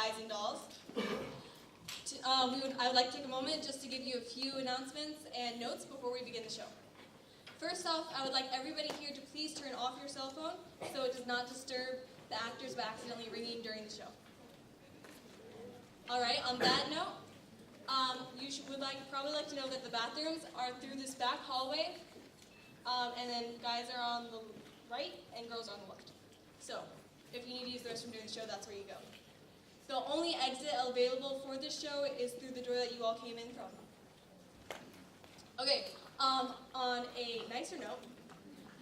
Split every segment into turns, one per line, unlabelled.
guys and dolls. I would like to take a moment just to give you a few announcements and notes before we begin the show. First off, I would like everybody here to please turn off your cell phone so it does not disturb the actors by accidentally ringing during the show. Alright, on that note, you would probably like to know that the bathrooms are through this back hallway, and then guys are on the right and girls are on the left. So, if you need to use the restroom during the show, that's where you go. The only exit available for this show is through the door that you all came in from. Okay, on a nicer note,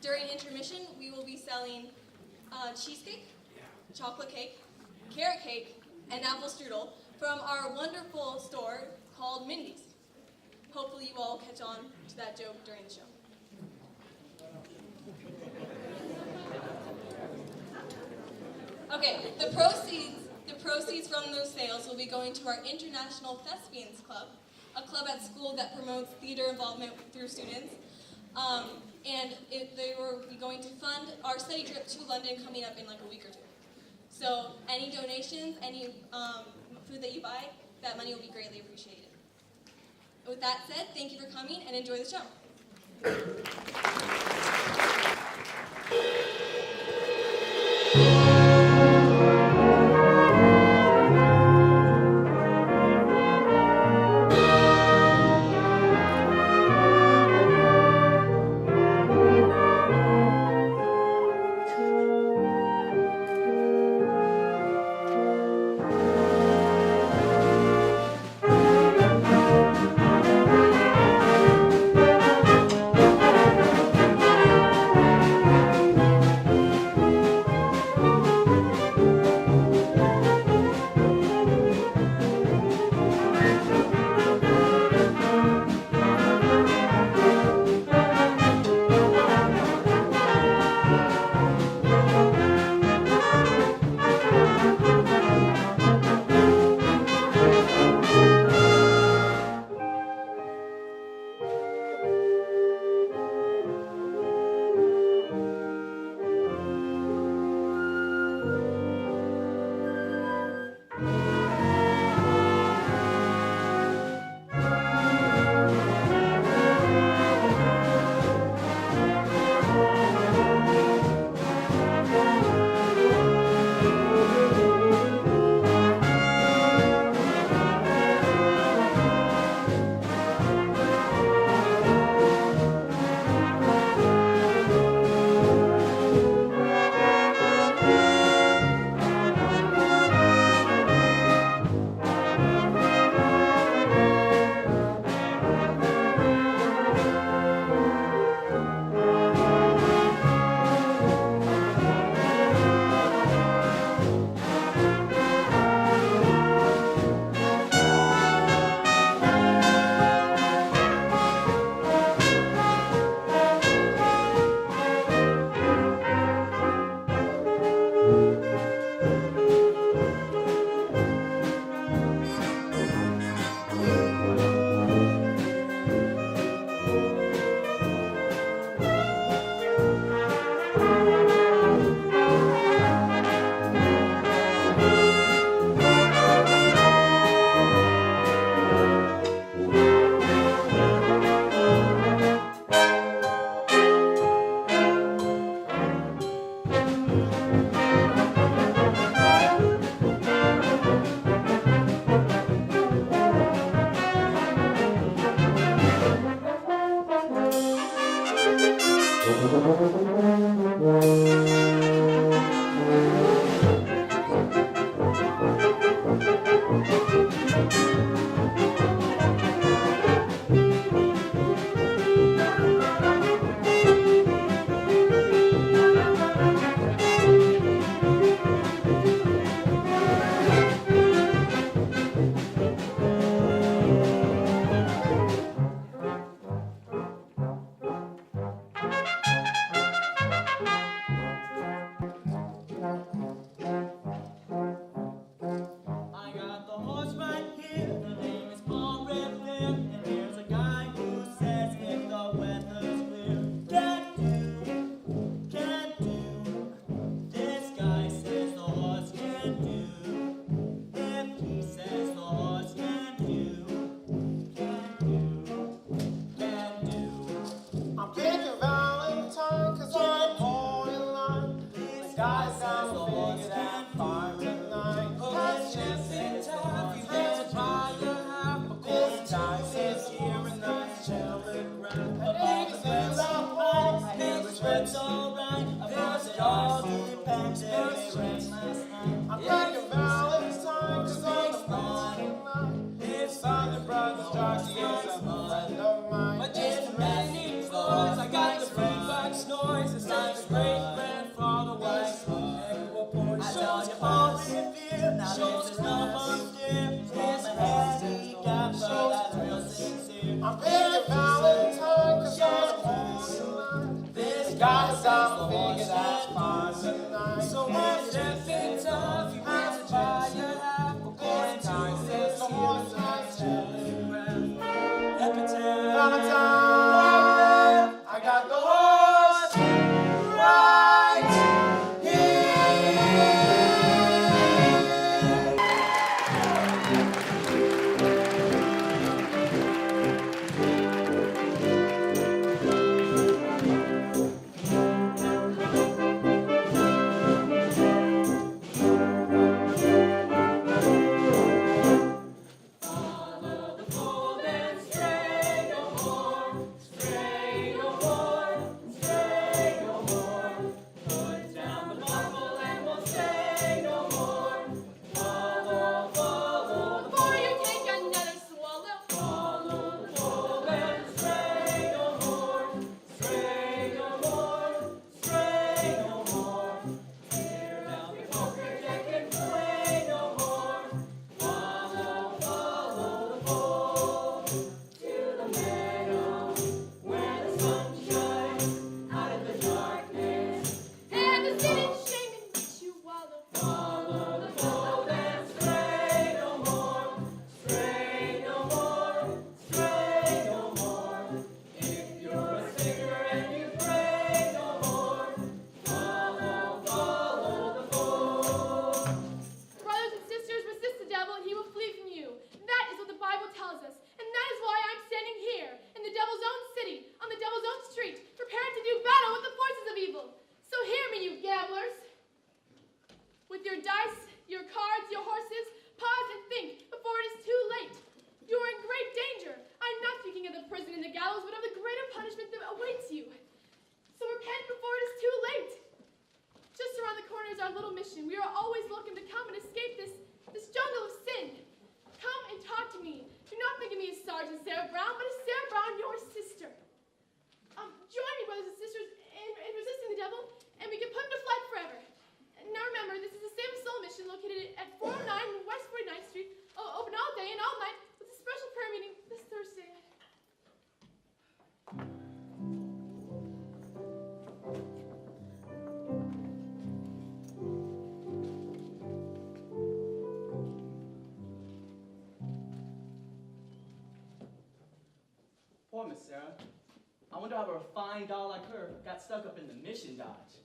during intermission, we will be selling cheesecake, chocolate cake, carrot cake, and apple strudel from our wonderful store called Mindy's. Hopefully you all catch on to that joke during the show. Okay, the proceeds from those sales will be going to our International Thespians Club, a club at school that promotes theater involvement through students. They will be going to fund our study trip to London coming up in like a week or two. So any donations, any food that you buy, that money will be greatly appreciated. With that said, thank you for coming and enjoy the show.
wonder how a refined doll like her got stuck up in the Mission Dodge.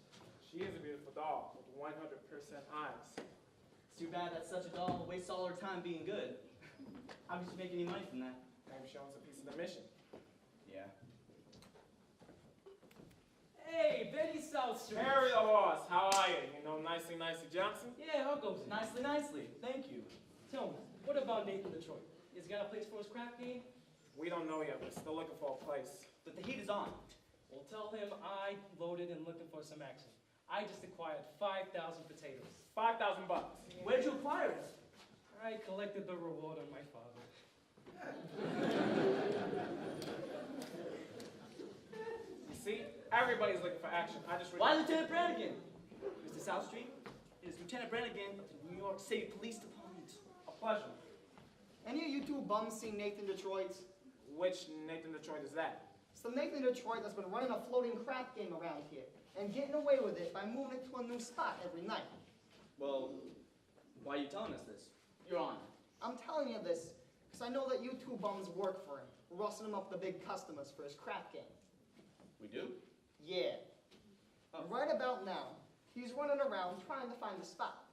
She is a beautiful doll with 100% eyes.
It's too bad that such a doll wastes all her time being good. How did she make any money from that?
Maybe she owns a piece of the mission.
Yeah.
Hey, Betty South Street.
Harry the horse, how are you? You know Nicely Johnson?
Yeah, how goes it?
Nicely, nicely. Thank you.
Tell me, what about Nathan Detroit? Is he got a place for his crap game?
We don't know yet, but we're still looking for a place.
But the heat is on.
Well, tell him I voted and looking for some action. I just acquired 5,000 potatoes.
5,000 bucks.
Where'd you acquire it?
I collected the reward of my father.
You see, everybody's looking for action. I just
Why Lieutenant Brannigan? Mr. Southstreet, it is Lieutenant Brannigan of the New York City Police Department.
A pleasure.
Any of you two bums seen Nathan Detroit's?
Which Nathan Detroit is that?
It's the Nathan Detroit that's been running a floating crap game around here and getting away with it by moving it to a new spot every night.
Well, why are you telling us this? Your Honor.
I'm telling you this because I know that you two bums work for him, rustling him up the big customers for his crap game.
We do?
Yeah. And right about now, he's running around trying to find a spot.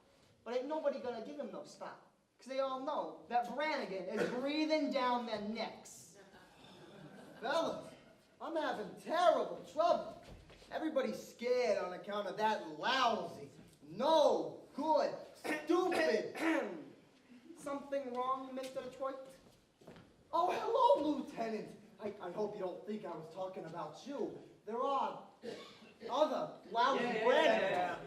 But ain't nobody gonna give him no spot. Because they all know that Brannigan is breathing down their necks.
Fellas, I'm having terrible trouble. Everybody's scared on account of that lousy, no good, stupid.
Something wrong, Mr. Detroit?
Oh, hello, Lieutenant. I hope you don't think I was talking about you. There are other lousy Brannigans.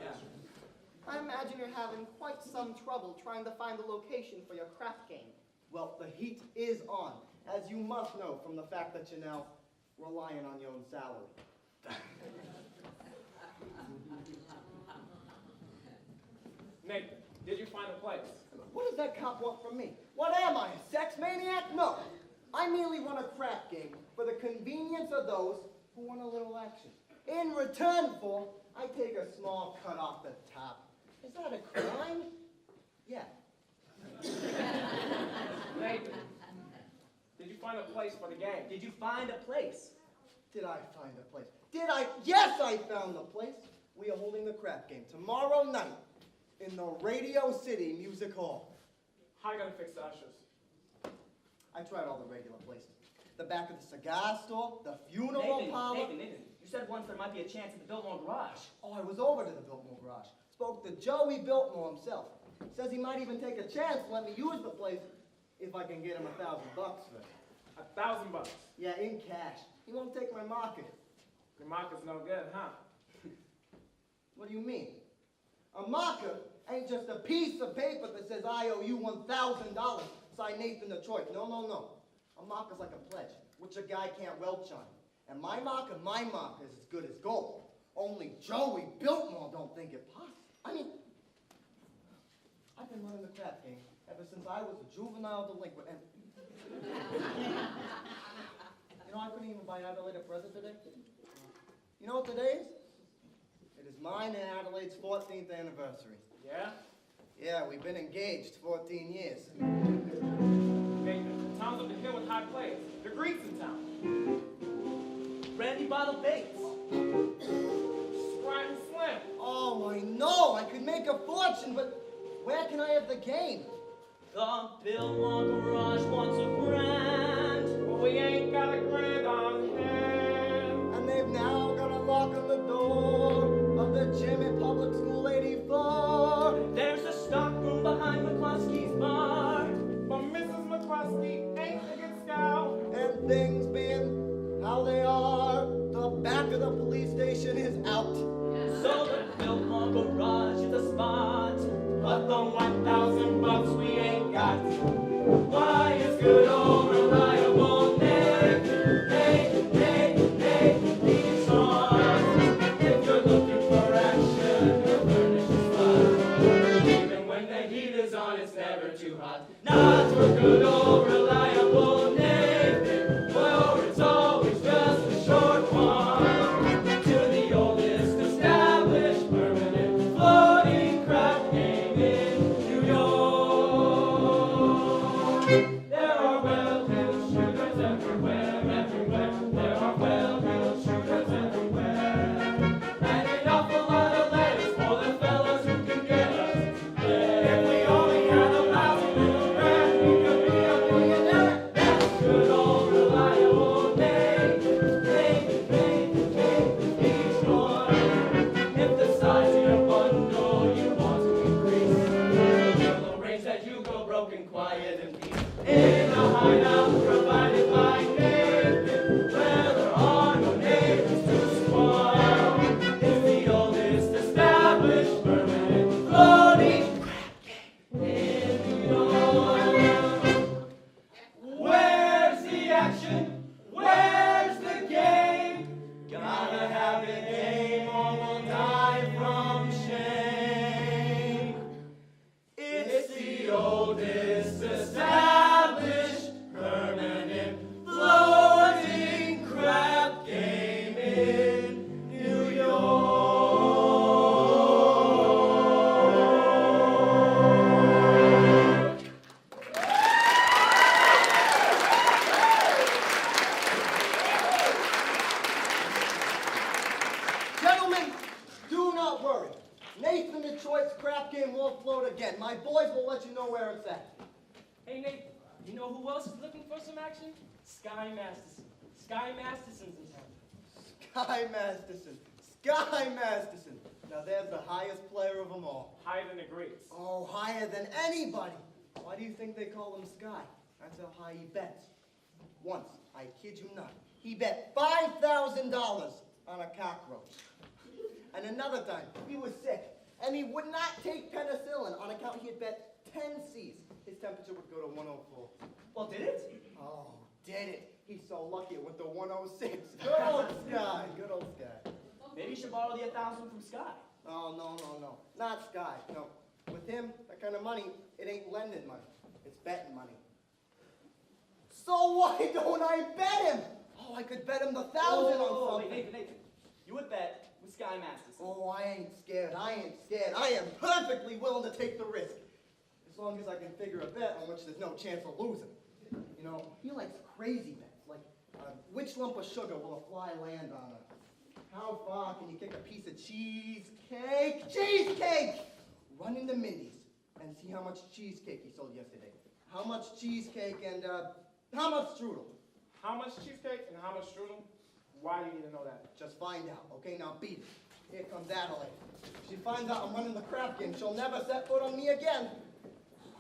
I imagine you're having quite some trouble trying to find a location for your crap game.
Well, the heat is on, as you must know from the fact that you're now relying on your own salary.
Nathan, did you find a place?
What does that cop want from me? What am I, a sex maniac? No. I merely run a crap game for the convenience of those who want a little action. In return for, I take a small cut off the top. Is that a crime? Yeah.
Nathan, did you find a place for the game?
Did you find a place?
Did I find a place? Did I? Yes, I found the place. We are holding the crap game tomorrow night in the Radio City Music Hall.
How are you going to fix the ushers?
I tried all the regular places. The back of the cigar store, the funeral parlor.
Nathan, you said once there might be a chance at the Biltmore Garage.
Oh, I was over to the Biltmore Garage. Spoke to Joey Biltmore himself. Says he might even take a chance to let me use the place if I can get him $1,000 for it.
$1,000 bucks.
Yeah, in cash. He won't take my market.
Your market's no good, huh?
What do you mean? A marker ain't just a piece of paper that says I owe you $1,000, signed Nathan Detroit. No, no, no. A marker's like a pledge, which a guy can't welch on. And my marker is as good as gold. Only Joey Biltmore don't think it possible. I mean, I've been running the crap game ever since I was a juvenile delinquent, and you know, I couldn't even buy Adelaide a present today. You know what today is? It is mine and Adelaide's 14th anniversary.
Yeah?
Yeah, we've been engaged 14 years.
Nathan, town's up the hill with high players. The Greeks in town.
Brandy Bottle Bates.
Sprite and Slim.
Oh, I know, I could make a fortune, but where can I have the game?
The Biltmore Garage wants a grand.
But we ain't got a grand on hand.
And they've now got a lock on the door of the gym at Public School 84.
There's a stock room behind McCluskey's bar.
But Mrs. McCluskey ain't a good scout.
And things being how they are, the back of the police station is out.
So the Biltmore Garage is the spot.
But the $1,000 we ain't got.
Why is good old reliable Nick? These songs. If you're looking for action, he'll furnish a spot. Even when the heat is on, it's never too hot. Not for good old reliable Nick. Well, it's always just a short one. To the oldest established permanent floating crap game in New York. There are well-heeled shooters everywhere. There are well-heeled broken quiet and peace. In a hideout provided by Nathan, where there are no neighbors to spoil. It's the oldest established permanent floating crab game in New York. Where's the action? Where's the game? Gotta have a game or we'll die from shame. It's the oldest established permanent floating crab game in New York.
Gentlemen, do not worry. Nathan Detroit's crap game won't float again. My boys will let you know where it's at.
Hey, Nate, you know who else is looking for some action? Sky Masterson. Sky Masterson's in town.
Sky Masterson. Sky Masterson. Now there's the highest player of them all.
Higher than the greats.
Oh, higher than anybody. Why do you think they call him Sky? That's how high he bets. Once, I kid you not, he bet $5,000 on a cockroach. And another time, he was sick, and he would not take penicillin on account he had bet 10 C's. His temperature would go to 104.
Well, did it?
Oh, did it? He's so lucky it went to 106. Good old Sky. Good old Sky.
Maybe you should borrow the 1,000 from Sky.
Oh, no. Not Sky. No. With him, that kind of money, it ain't lending money. It's betting money. So why don't I bet him? Oh, I could bet him the 1,000 on something.
Nathan. You would bet with Sky Masterson.
Oh, I ain't scared. I am perfectly willing to take the risk. As long as I can figure a bet on which there's no chance of losing. You know, he likes crazy bets, like which lump of sugar will a fly land on? How far can you kick a piece of cheesecake? Cheesecake! Run into Mindy's and see how much cheesecake he sold yesterday. How much cheesecake and how much strudel?
How much cheesecake and how much strudel? Why do you need to know that?
Just find out, okay? Now beat it. Here comes Adelaide. If she finds out I'm running the crap game, she'll never set foot on me again.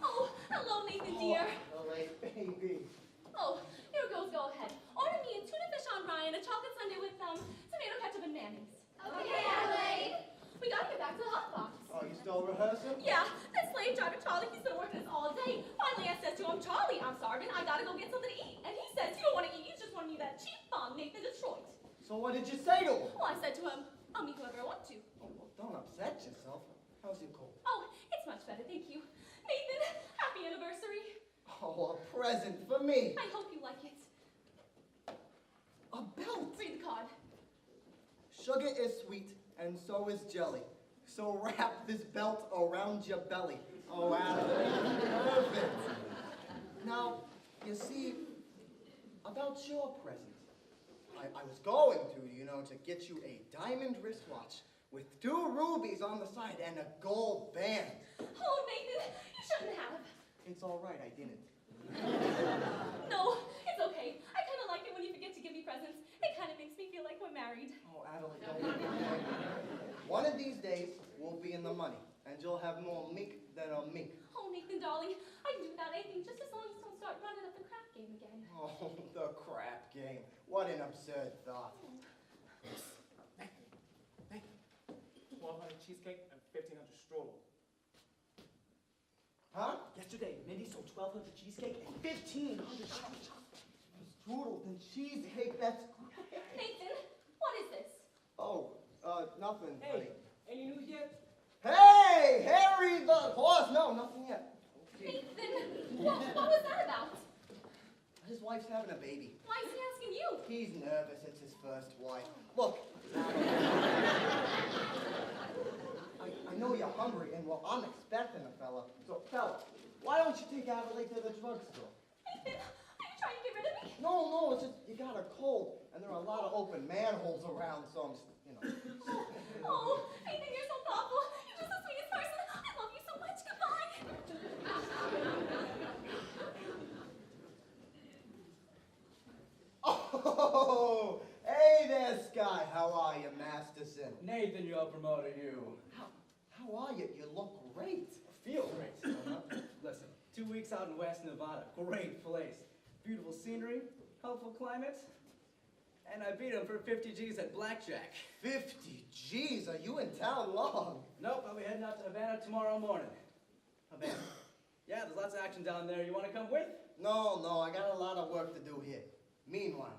Oh, hello, Nathan, dear.
Adelaide, baby.
Oh, here goes. Go ahead. Order me a tuna fish on rye and a chocolate sundae with tomato ketchup and mayonnaise.
Okay, Adelaide.
We gotta get back to the hot box.
Oh, you still rehearsing?
Yeah, that slave driver Charlie, he's been working us all day. Finally, I says to him, Charlie, I'm starving. I gotta go get something to eat. And he says, you don't want to eat. You just want to eat that cheap bomb, Nathan Detroit.
So what did you say to him?
Well, I said to him, I'll meet whoever I want to.
Oh, well, don't upset yourself. How's your cold?
Oh, it's much better, thank you. Nathan, happy anniversary.
Oh, a present for me.
I hope you like it.
A belt.
Read the card.
Sugar is sweet, and so is jelly. So wrap this belt around your belly. Oh, Adelaide, perfect. Now, you see, about your present, I was going to get you a diamond wristwatch with 2 rubies on the side and a gold band.
Oh, Nathan, you shouldn't have.
It's all right, I didn't.
No, it's okay. I kind of like it when you forget to give me presents. It kind of makes me feel like we're married.
Oh, Adelaide, don't. One of these days, we'll be in the money, and you'll have more mink than a mink.
Oh, Nathan, darling, I can do without anything just as long as you don't start running up the crap game again.
Oh, the crap game. What an absurd thought.
1,200 cheesecake and 1,500 strudel.
Huh?
Yesterday, Mindy sold 1,200 cheesecake and 1,500
Strudel and cheesecake, that's great.
Nathan, what is this?
Oh, nothing, buddy.
Hey, any news yet?
Hey, Harry the horse. No, nothing yet.
Nathan, what was that about?
His wife's having a baby.
Why is he asking you?
He's nervous. It's his first wife. Look. I know you're hungry, and well, I'm expecting a fella. So, fella, why don't you take Adelaide to the drugstore?
Nathan, are you trying to get rid of me?
No, it's just you got a cold, and there are a lot of open manholes around, so I'm,
Oh, Nathan, you're so thoughtful. You're just the sweetest person. I love you so much. Goodbye.
Oh, hey there, Sky. How are you, Masterson?
Nathan, your promoter, you.
How are you? You look great.
Feel great. Listen, 2
2 weeks out in West Nevada. Great place. Beautiful scenery, helpful climate. And I beat him for 50 G's at blackjack.
50 G's? Are you in town long?
Nope, I'll be heading out to Havana tomorrow morning. Havana? Yeah, there's lots of action down there. You want to come with?
No, I got a lot of work to do here. Meanwhile,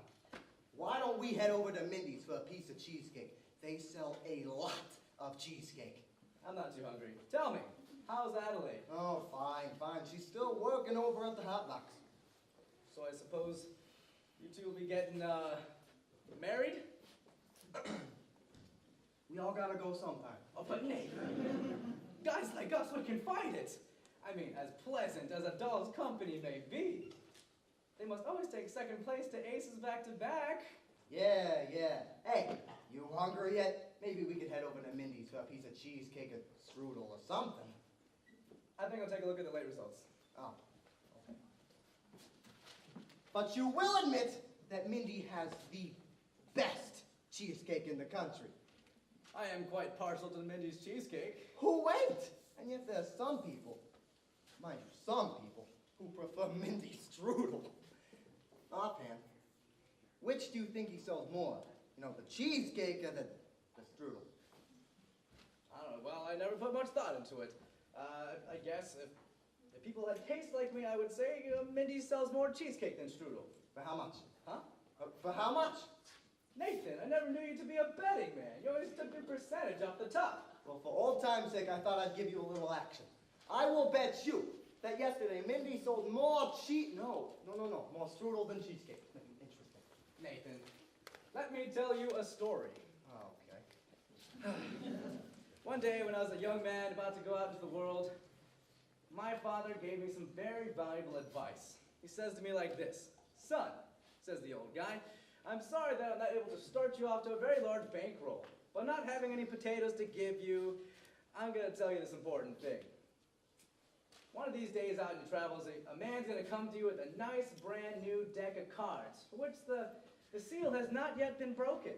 why don't we head over to Mindy's for a piece of cheesecake? They sell a lot of cheesecake.
I'm not too hungry. Tell me, how's Adelaide?
Oh, fine. She's still working over at the Hot Box.
So I suppose you two will be getting, married?
We all gotta go sometime.
Oh, but Nate, guys like us, we can fight it. I mean, as pleasant as a doll's company may be, they must always take second place to aces back to back.
Yeah. Hey, you hungry yet? Maybe we could head over to Mindy's for a piece of cheesecake or strudel or something.
I think I'll take a look at the late results.
Oh, okay. But you will admit that Mindy has the best cheesecake in the country.
I am quite partial to Mindy's cheesecake.
Who ain't? And yet there's some people, mind you, some people, who prefer Mindy's strudel. Offhand, which do you think he sells more? You know, the cheesecake or the strudel?
I don't know, well, I never put much thought into it. I guess if people had taste like me, I would say Mindy sells more cheesecake than strudel.
For how much?
Huh?
For how much?
Nathan, I never knew you to be a betting man. You always took your percentage off the top.
Well, for old time's sake, I thought I'd give you a little action. I will bet you that yesterday Mindy sold more more strudel than cheesecake. Interesting.
Nathan, let me tell you a story.
Oh, okay.
One day when I was a young man about to go out into the world, my father gave me some very valuable advice. He says to me like this, "Son," says the old guy, "I'm sorry that I'm not able to start you off to a very large bankroll, but not having any potatoes to give you, I'm going to tell you this important thing. One of these days out in your travels, a man's going to come to you with a nice brand new deck of cards, for which the seal has not yet been broken.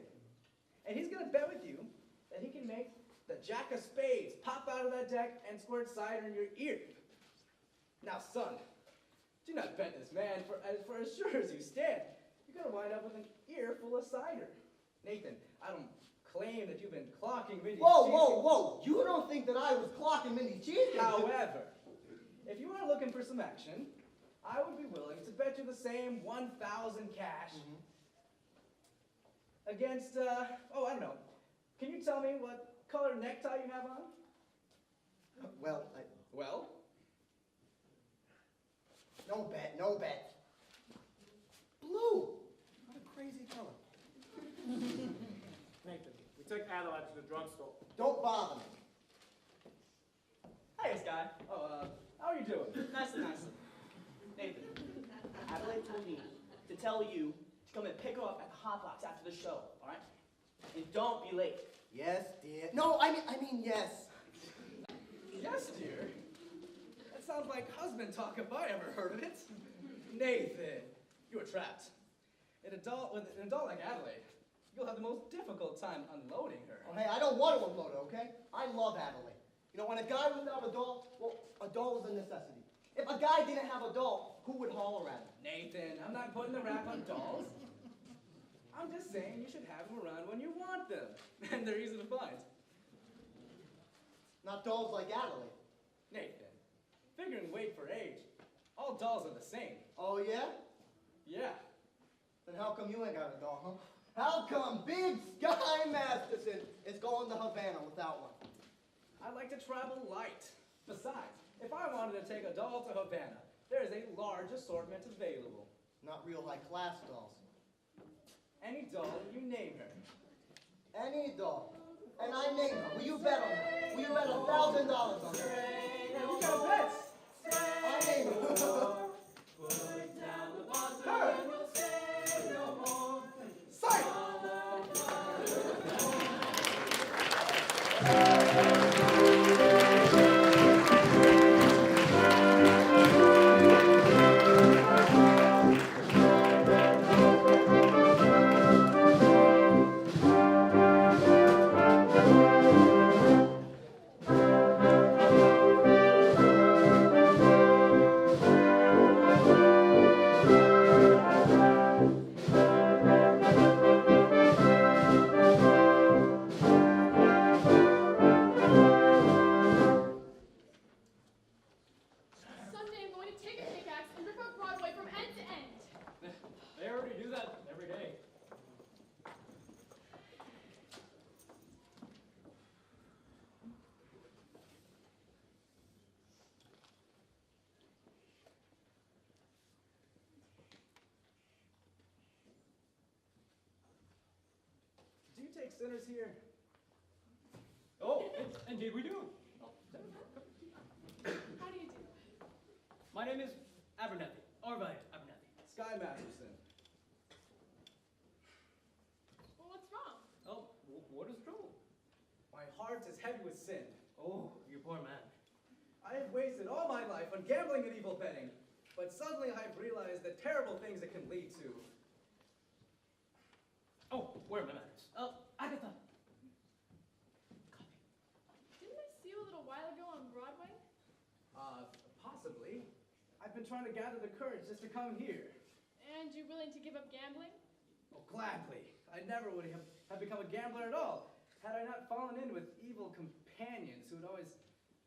And he's going to bet with you that he can make the jack of spades pop out of that deck and squirt cider in your ear. Now, son, do not bet this man, for as sure as you stand, you're going to wind up with an ear full of cider. Nathan, I don't claim that you've been clocking Mindy's
Whoa! You don't think that I was clocking Mindy's cheesecake?
However, if you are looking for some action, I would be willing to bet you the same 1,000 cash against, I don't know. Can you tell me what color necktie you have on?
Well,
Well?
no bet. Blue! What a crazy color.
Nathan, we took Adelaide to the drugstore.
Don't bother me.
Hey, Sky.
Oh, how are you doing?
Nice. Nathan, Adelaide told me to tell you to come and pick her up at the Hot Box after the show, all right? And don't be late.
Yes, dear. No, I mean yes.
Yes, dear. That sounds like husband talk if I ever heard of it. Nathan, you were trapped. With an adult like Adelaide, you'll have the most difficult time unloading her.
Oh, hey, I don't want to unload it, okay? I love Adelaide. You know, when a guy without a doll, well, a doll is a necessity. If a guy didn't have a doll, who would holler at him?
Nathan, I'm not putting the rap on dolls. I'm just saying you should have them around when you want them. And they're easy to find.
Not dolls like Adelaide.
Nathan, figuring weight for age, all dolls are the same.
Oh, yeah?
Yeah.
Then how come you ain't got a doll, huh? How come Big Sky Masterson is going to Havana without one?
I like to travel light. Besides, if I wanted to take a doll to Havana, there is a large assortment available.
Not real high-class dolls.
Any doll that you name her.
Any doll. And I name her. Will you bet on that? Will you bet $1,000 on that?
You got bets.
I name her.
Her. Sight. make sinners here?
Oh, indeed we do.
How do you do?
My name is Abernathy, Arvine Abernathy.
Sky Masterson.
Well, what's wrong?
Oh, what is trouble?
My heart is heavy with sin.
Oh, you poor man.
I have wasted all my life on gambling and evil betting, but suddenly I've realized the terrible things it can lead to.
Oh, where are my manners? Agatha.
Didn't I see you a little while ago on Broadway?
Possibly. I've been trying to gather the courage just to come here.
And you're willing to give up gambling?
Oh, gladly. I never would have become a gambler at all, had I not fallen in with evil companions who had always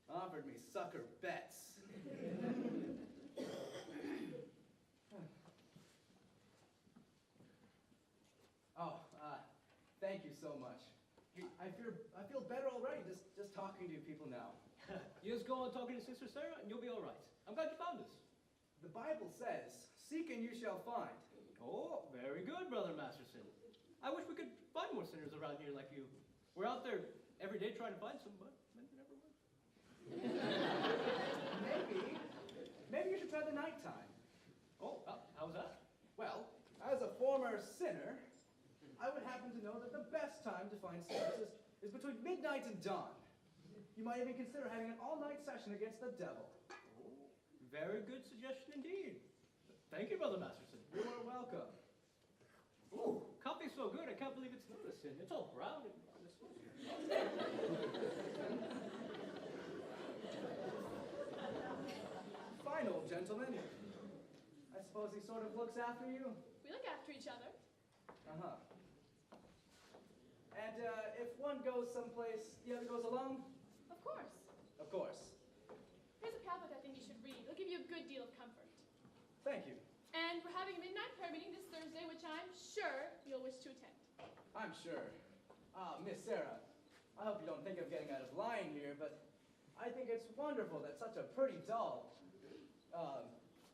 offered me sucker bets. Oh, thank you so much. I feel better already just talking to you people now.
You just go on talking to Sister Sarah and you'll be all right. I'm glad you found us.
The Bible says, "Seek and you shall find."
Oh, very good, Brother Masterson. I wish we could find more sinners around here like you. We're out there every day trying to find some, but maybe never will.
Maybe you should try the nighttime.
Oh, how's that?
Well, as a former sinner, I would happen to know that the best time to find sinners is between midnight and dawn. You might even consider having an all-night session against the devil.
Oh, very good suggestion indeed. Thank you, Brother Masterson.
You are welcome.
Ooh, coffee's so good, I can't believe it's not a sin. It's all brown and
Fine, old gentleman. I suppose he sort of looks after you?
We look after each other.
Uh-huh. And if one goes someplace, the other goes along?
Of course.
Of course.
Here's a pamphlet I think you should read. It'll give you a good deal of comfort.
Thank you.
And we're having a midnight prayer meeting this Thursday, which I'm sure you'll wish to attend.
I'm sure. Miss Sarah, I hope you don't think I'm getting out of line here, but I think it's wonderful that such a pretty doll,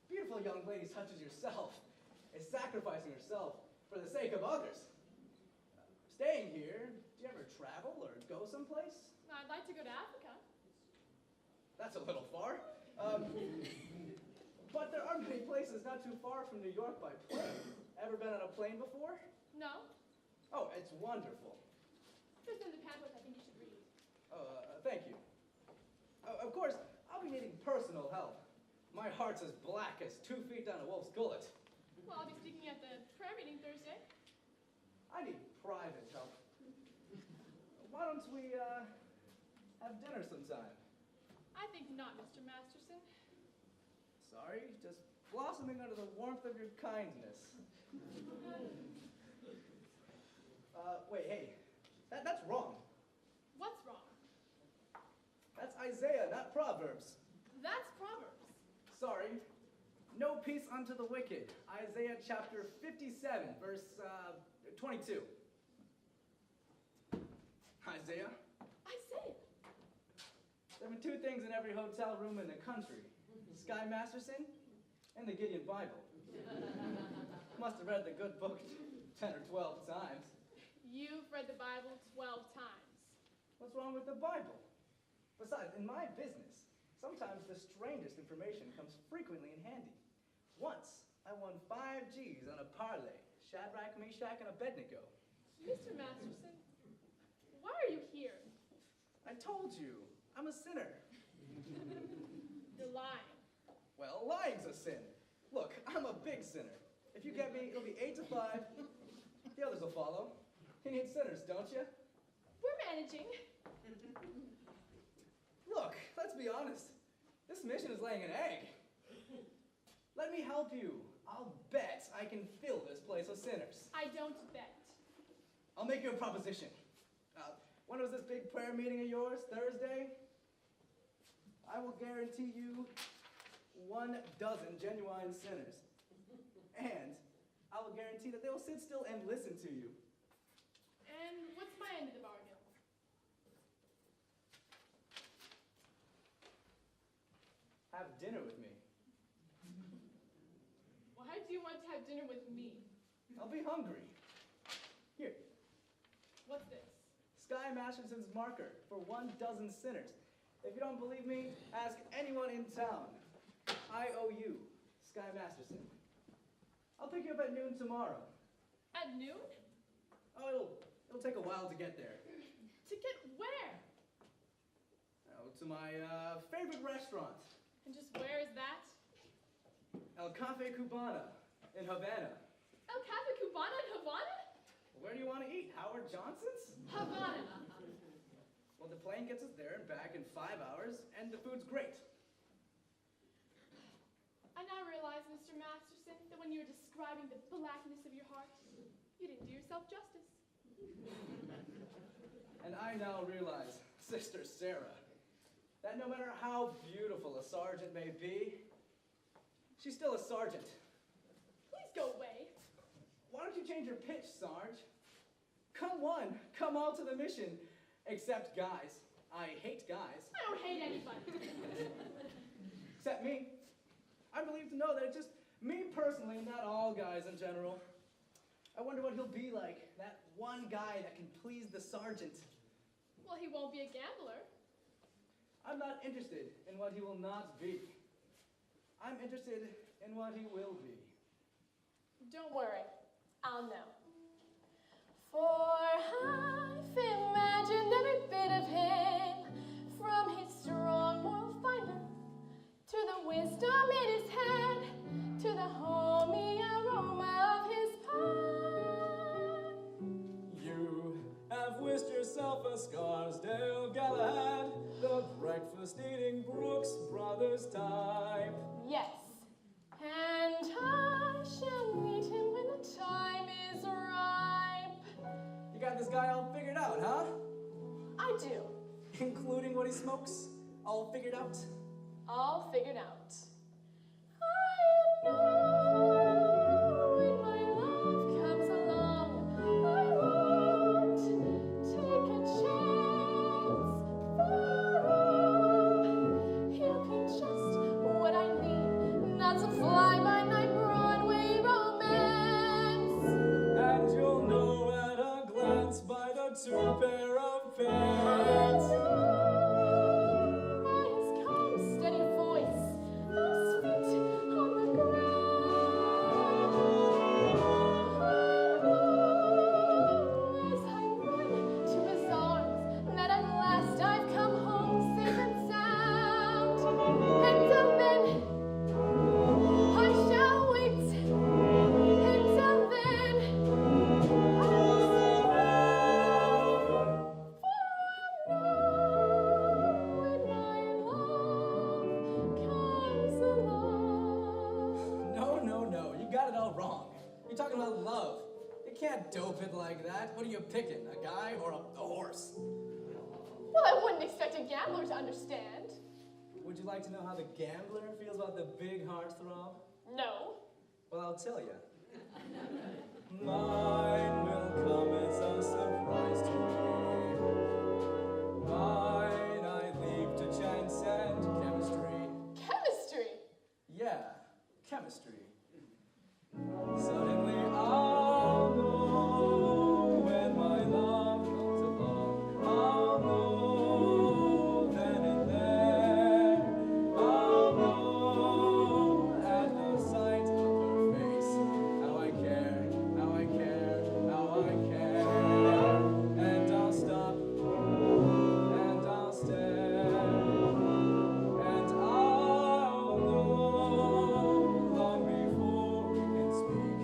beautiful young lady such as yourself is sacrificing herself for the sake of others. Staying here, do you ever travel or go someplace?
I'd like to go to Africa.
That's a little far. But there are many places not too far from New York by plane. Ever been on a plane before?
No?
Oh, it's wonderful.
Here's in the pamphlet I think you should read.
Thank you. Of course, I'll be needing personal help. My heart's as black as 2 feet down a wolf's gullet.
Well, I'll be speaking at the prayer meeting Thursday.
I need private help. Why don't we, have dinner sometime?
I think not, Mr. Masterson.
Sorry, just blossoming under the warmth of your kindness. Wait, hey, that's wrong.
What's wrong?
That's Isaiah, not Proverbs.
That's Proverbs.
Sorry. No peace unto the wicked. Isaiah chapter 57, verse 22. Isaiah?
Isaiah.
There have been 2 things in every hotel room in the country. Sky Masterson and the Gideon Bible. Must have read the good book 10 or 12 times.
You've read the Bible 12 times.
What's wrong with the Bible? Besides, in my business, sometimes the strangest information comes frequently in handy. Once, I won 5 G's on a parlay. Shadrach, Meshach, and Abednego.
Mr. Masterson, why are you here?
I told you, I'm a sinner.
You're lying.
Well, lying's a sin. Look, I'm a big sinner. If you get me, it'll be 8 to 5. The others will follow. You need sinners, don't you?
We're managing.
Look, let's be honest. This mission is laying an egg. Let me help you. I'll bet I can fill this place with sinners.
I don't bet.
I'll make you a proposition. When was this big prayer meeting of yours? Thursday? I will guarantee you 1 dozen genuine sinners. And I will guarantee that they will sit still and listen to you.
And what's my end of the bargain?
Have dinner with me.
Why do you want to have dinner with me?
I'll be hungry. Here,
What's this?
Sky Masterson's marker for 1,000 sinners. If you don't believe me, ask anyone in town. IOU, Sky Masterson. I'll pick you up at noon tomorrow.
At noon?
Oh, it'll take a while to get there.
To get where?
Oh, to my favorite restaurant,
And just where is that?
El Cafe Cubana in Havana.
El Cafe Cubana in Havana?
Where do you want to eat? Howard Johnson's?
Havana.
Well, the plane gets us there and back in 5 hours, and the food's great.
I now realize, Mr. Masterson, that when you were describing the blackness of your heart, you didn't do yourself justice.
And I now realize, Sister Sarah, that no matter how beautiful a sergeant may be, she's still a sergeant.
Please go away.
Why don't you change your pitch, Sarge? Come one, come all to the mission, except guys. I hate guys.
I don't hate anybody.
Except me. I believe to know that it's just me personally, not all guys in general. I wonder what he'll be like, that one guy that can please the sergeant.
Well, he won't be a gambler.
I'm not interested in what he will not be. I'm interested in what he will be.
Don't worry, I'll know. For I've imagined every bit of him, from his strong moral fiber, to the wisdom in his head, to the homey aroma of his pie.
You have wished yourself a Scarsdale Galahad, the breakfast-eating Brooks Brothers type.
Yes, and I shall meet him when the time is ripe.
You got this guy all figured out, huh?
I do,
Including what he smokes? All figured out?
all figured out. I know when my love comes along, I won't take a chance. For he'll be just what I need, not some fly-by-night Broadway romance.
And you'll know at a glance by the two pair of pants.
By his calm, steady voice, those feet on the ground. As I run to his arms, that at last I've come home safe and sound. And till then, I shall wait. Until then, I will survive. For when my love comes along.
No, you got it all wrong. You're talking about love. You can't dope it like that. What are you picking, a guy or a horse?
Well, I wouldn't expect a gambler to understand.
Would you like to know how the gambler feels about the big heartthrob?
No.
Well, I'll tell you. Mine will come as a surprise to me. Mine I leave to chance and chemistry.
Chemistry.
Yeah, chemistry. Suddenly I'll know when my love comes along. I'll know then and there. I'll know at the sight of her face how I care, how I care, how I care. And I'll stop and I'll stare. And I'll know long before we can speak.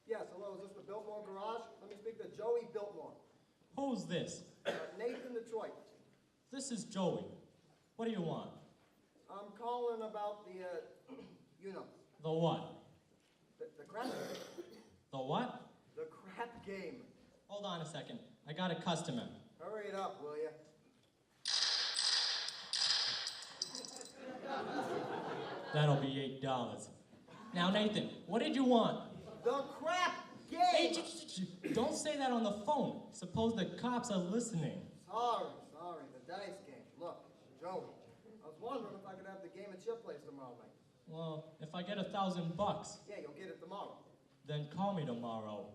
Yes, hello, is this the Biltmore Garage? Let me speak to Joey Biltmore.
Who's this?
Nathan Detroit.
This is Joey. What do you want?
I'm calling about the, you know,
The what?
the crap game.
The what?
The crap game.
Hold on a second. I got a customer.
Hurry it up, will you?
That'll be $8. Now, Nathan, what did you want?
The crap
Hey,
game!
don't say that on the phone. Suppose the cops are listening.
Sorry, the dice game. Look, Joey, I was wondering if I could have the game at your place tomorrow night.
Well, if I get $1,000,
Yeah, you'll get it tomorrow.
then call me tomorrow.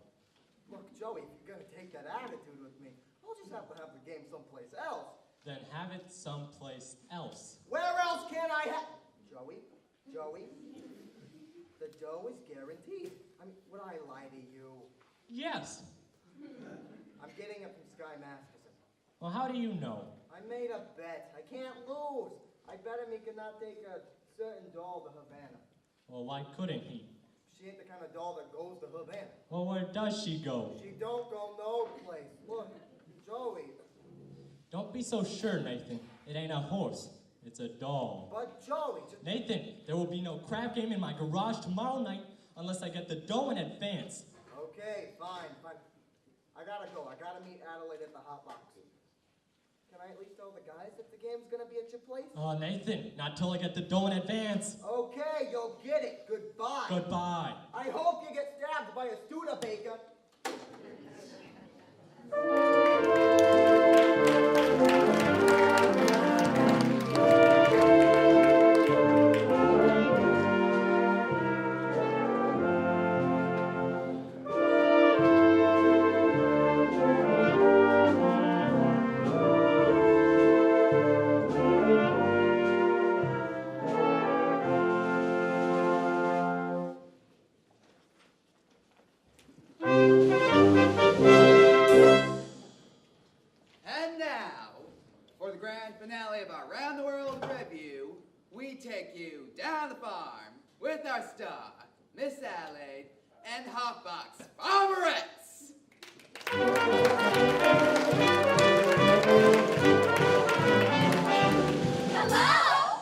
Look, Joey, if you're gonna take that attitude with me, I'll just have to have the game someplace else.
Then have it someplace else.
Where else can I have... Joey, the dough is guaranteed. I mean, would I lie to you?
Yes.
I'm getting it from Sky Masterson.
Well, how do you know?
I made a bet. I can't lose. I bet him he could not take a certain doll to Havana.
Well, why couldn't he?
She ain't the kind of doll that goes to Havana.
Well, where does she go?
She don't go no place. Look, Joey.
Don't be so sure, Nathan. It ain't a horse. It's a doll.
But Joey, just...
Nathan, there will be no crab game in my garage tomorrow night unless I get the dough in advance.
Okay, fine. I gotta go. I gotta meet Adelaide at the Hot Box. Can I at least tell the guys that the game's gonna be at your place?
Nathan, not till I get the dough in advance.
Okay, you'll get it. Goodbye.
Goodbye.
I hope you get stabbed by a Studebaker.
And now, for the grand finale of our Round the World review, we take you down the farm with our star, Miss Adelaide, and Hotbox Farmerettes.
Hello!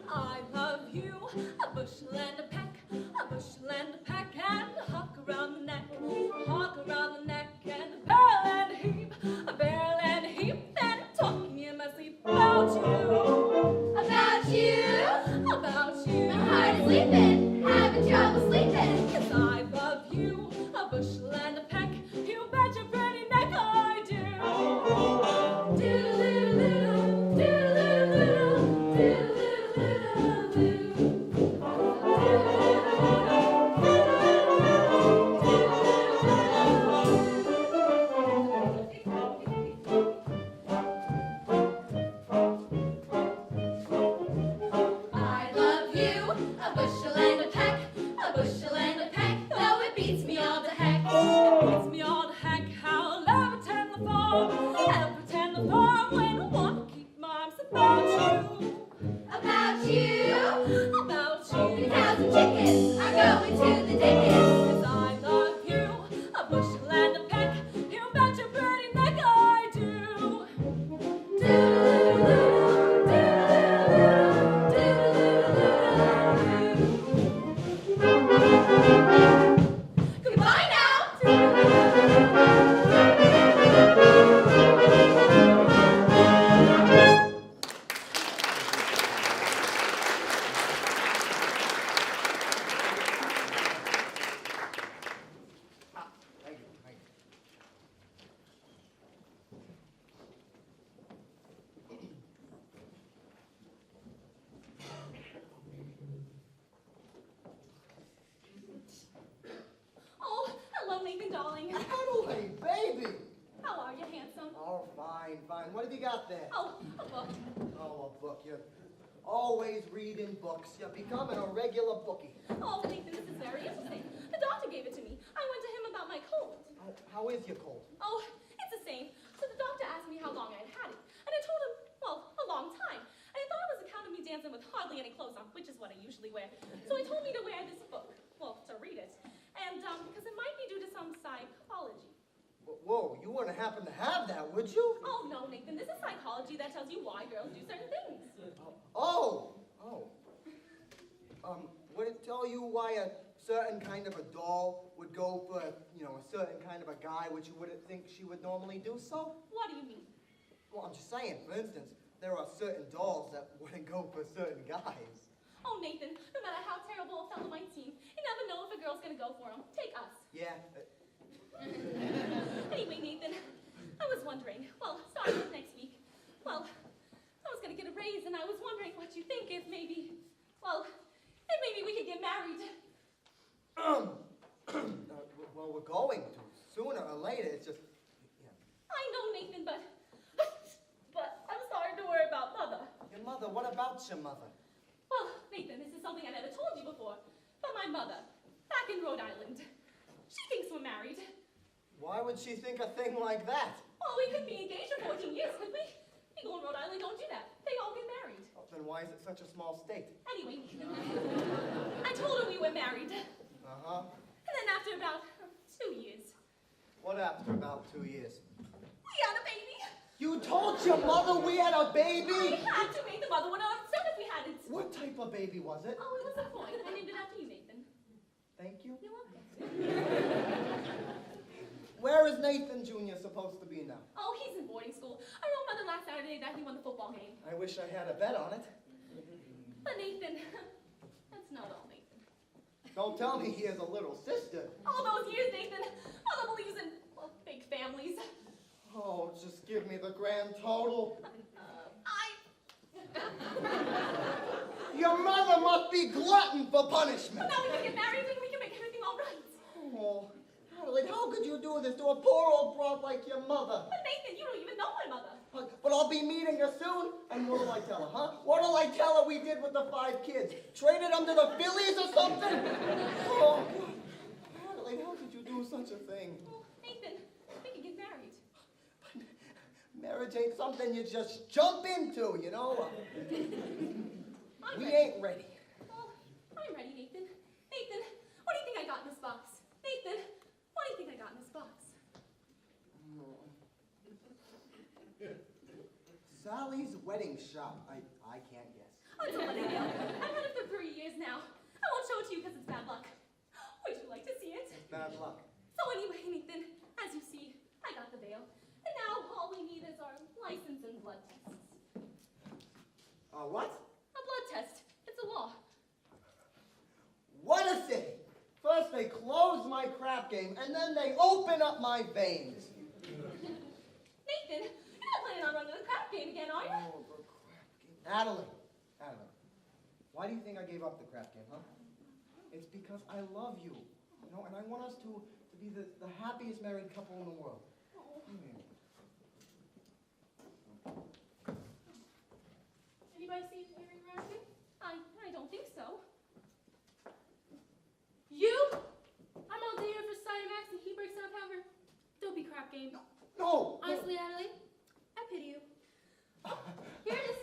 I love you, a bushel and a peck, and a hawk around the neck, and a barrel and a heap, and talking in my sleep about you. About you? About you. I'm hard sleeping, having trouble sleeping. 'Cause I love you, a bushel
fine, fine. What have you got there?
Oh, a book.
Oh, a book. You're always reading books. You're becoming a regular bookie.
Oh, Nathan, this is very interesting. The doctor gave it to me. I went to him about my cold.
How is your cold?
Oh, it's the same. So the doctor asked me how long I'd had it. And I told him, well, a long time. And I thought it was account of me dancing with hardly any clothes on, which is what I usually wear. So he told me to wear this book. Well, to read it. And because it might be due to some psychology.
Whoa, you wouldn't happen to have that, would you?
Oh, no, Nathan. This is psychology that tells you why girls do certain things.
Oh. Would it tell you why a certain kind of a doll would go for, a certain kind of a guy which you wouldn't think she would normally do so?
What do you mean?
Well, I'm just saying, for instance, there are certain dolls that wouldn't go for certain guys.
Oh, Nathan, no matter how terrible a fellow might seem, you never know if a girl's gonna go for him. Take us.
Yeah.
Anyway, Nathan, I was wondering, well, starting with next week, well, I was gonna get a raise, and I was wondering what you think if maybe we could get married.
Well, we're going to. Sooner or later, it's just...
I know, Nathan, but I'm starting to worry about Mother.
Your mother? What about your mother?
Well, Nathan, this is something I never told you before, but my mother, back in Rhode Island, she thinks we're married.
Why would she think a thing like that?
Well, we could be engaged for 14 years, couldn't we? People in Rhode Island don't do that. They all get married.
Oh, then why is it such a small state?
Anyway, I told her we were married.
Uh-huh.
And then after about 2 years,
What after about 2 years?
we had a baby.
You told your mother we had a baby?
I had to make the mother would have upset if we hadn't.
What type of baby was it?
Oh, it was a boy. I named it after you, Nathan.
Thank you.
You're welcome.
Where is Nathan Jr. supposed to be now?
Oh, he's in boarding school. I wrote Mother last Saturday that he won the football game.
I wish I had a bet on it.
But Nathan, that's not all, Nathan.
Don't tell me he has a little sister.
All those years, Nathan, Mother believes in, well, big families.
Oh, just give me the grand total. Your mother must be glutton for punishment.
But now we can get married and we can make everything all right.
Oh, Adelaide, how could you do this to a poor old broad like your mother?
But Nathan, you don't even know my mother.
But I'll be meeting her soon, and what'll I tell her, huh? What'll I tell her we did with the 5 kids? Traded them to the Phillies or something? Oh, Adelaide, how could you do such a thing?
Well, Nathan, we can get married.
Marriage ain't something you just jump into, you know?
I'm
We
ready.
ain't ready.
Well, I'm ready, Nathan. Nathan, what do you think I got in this box? Nathan, what do you think I got in this box?
Sally's wedding shop. I can't guess.
Oh, it's a wedding veil. I've had it for 3 years now. I won't show it to you because it's bad luck. Would you like to see it?
Bad luck.
So anyway, Nathan, as you see, I got the veil. And now all we need is our license and blood tests.
What?
A blood test. It's a law.
What a city! First they close my crap game, and then they open up my veins.
Nathan, you're not planning on running the crap game again, are you?
Oh, the crap game. Adelaide, why do you think I gave up the crap game, huh? It's because I love you, and I want us to be the happiest married couple in the world.
Anybody see Harry around here? I don't think so. You? I'm all day here for Max and he breaks down cover. Don't be crap game.
No!
Honestly, Adelaide, I pity you. Here it is.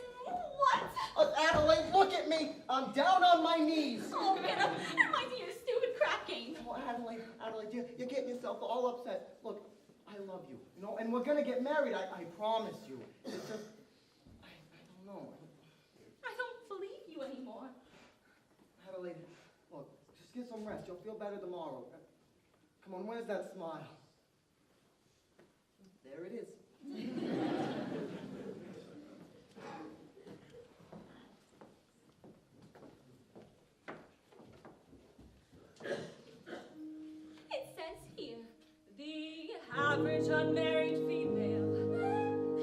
What?
Adelaide, look at me! I'm down on my knees!
Oh, get up. It reminds me of your stupid crap game.
Oh, Adelaide, you're getting yourself all upset. Look, I love you, and we're gonna get married, I promise you. It's just, I don't know.
I don't believe you anymore.
Adelaide, look, just get some rest. You'll feel better tomorrow. Come on, where's that smile? There it is.
It says here, the average unmarried female,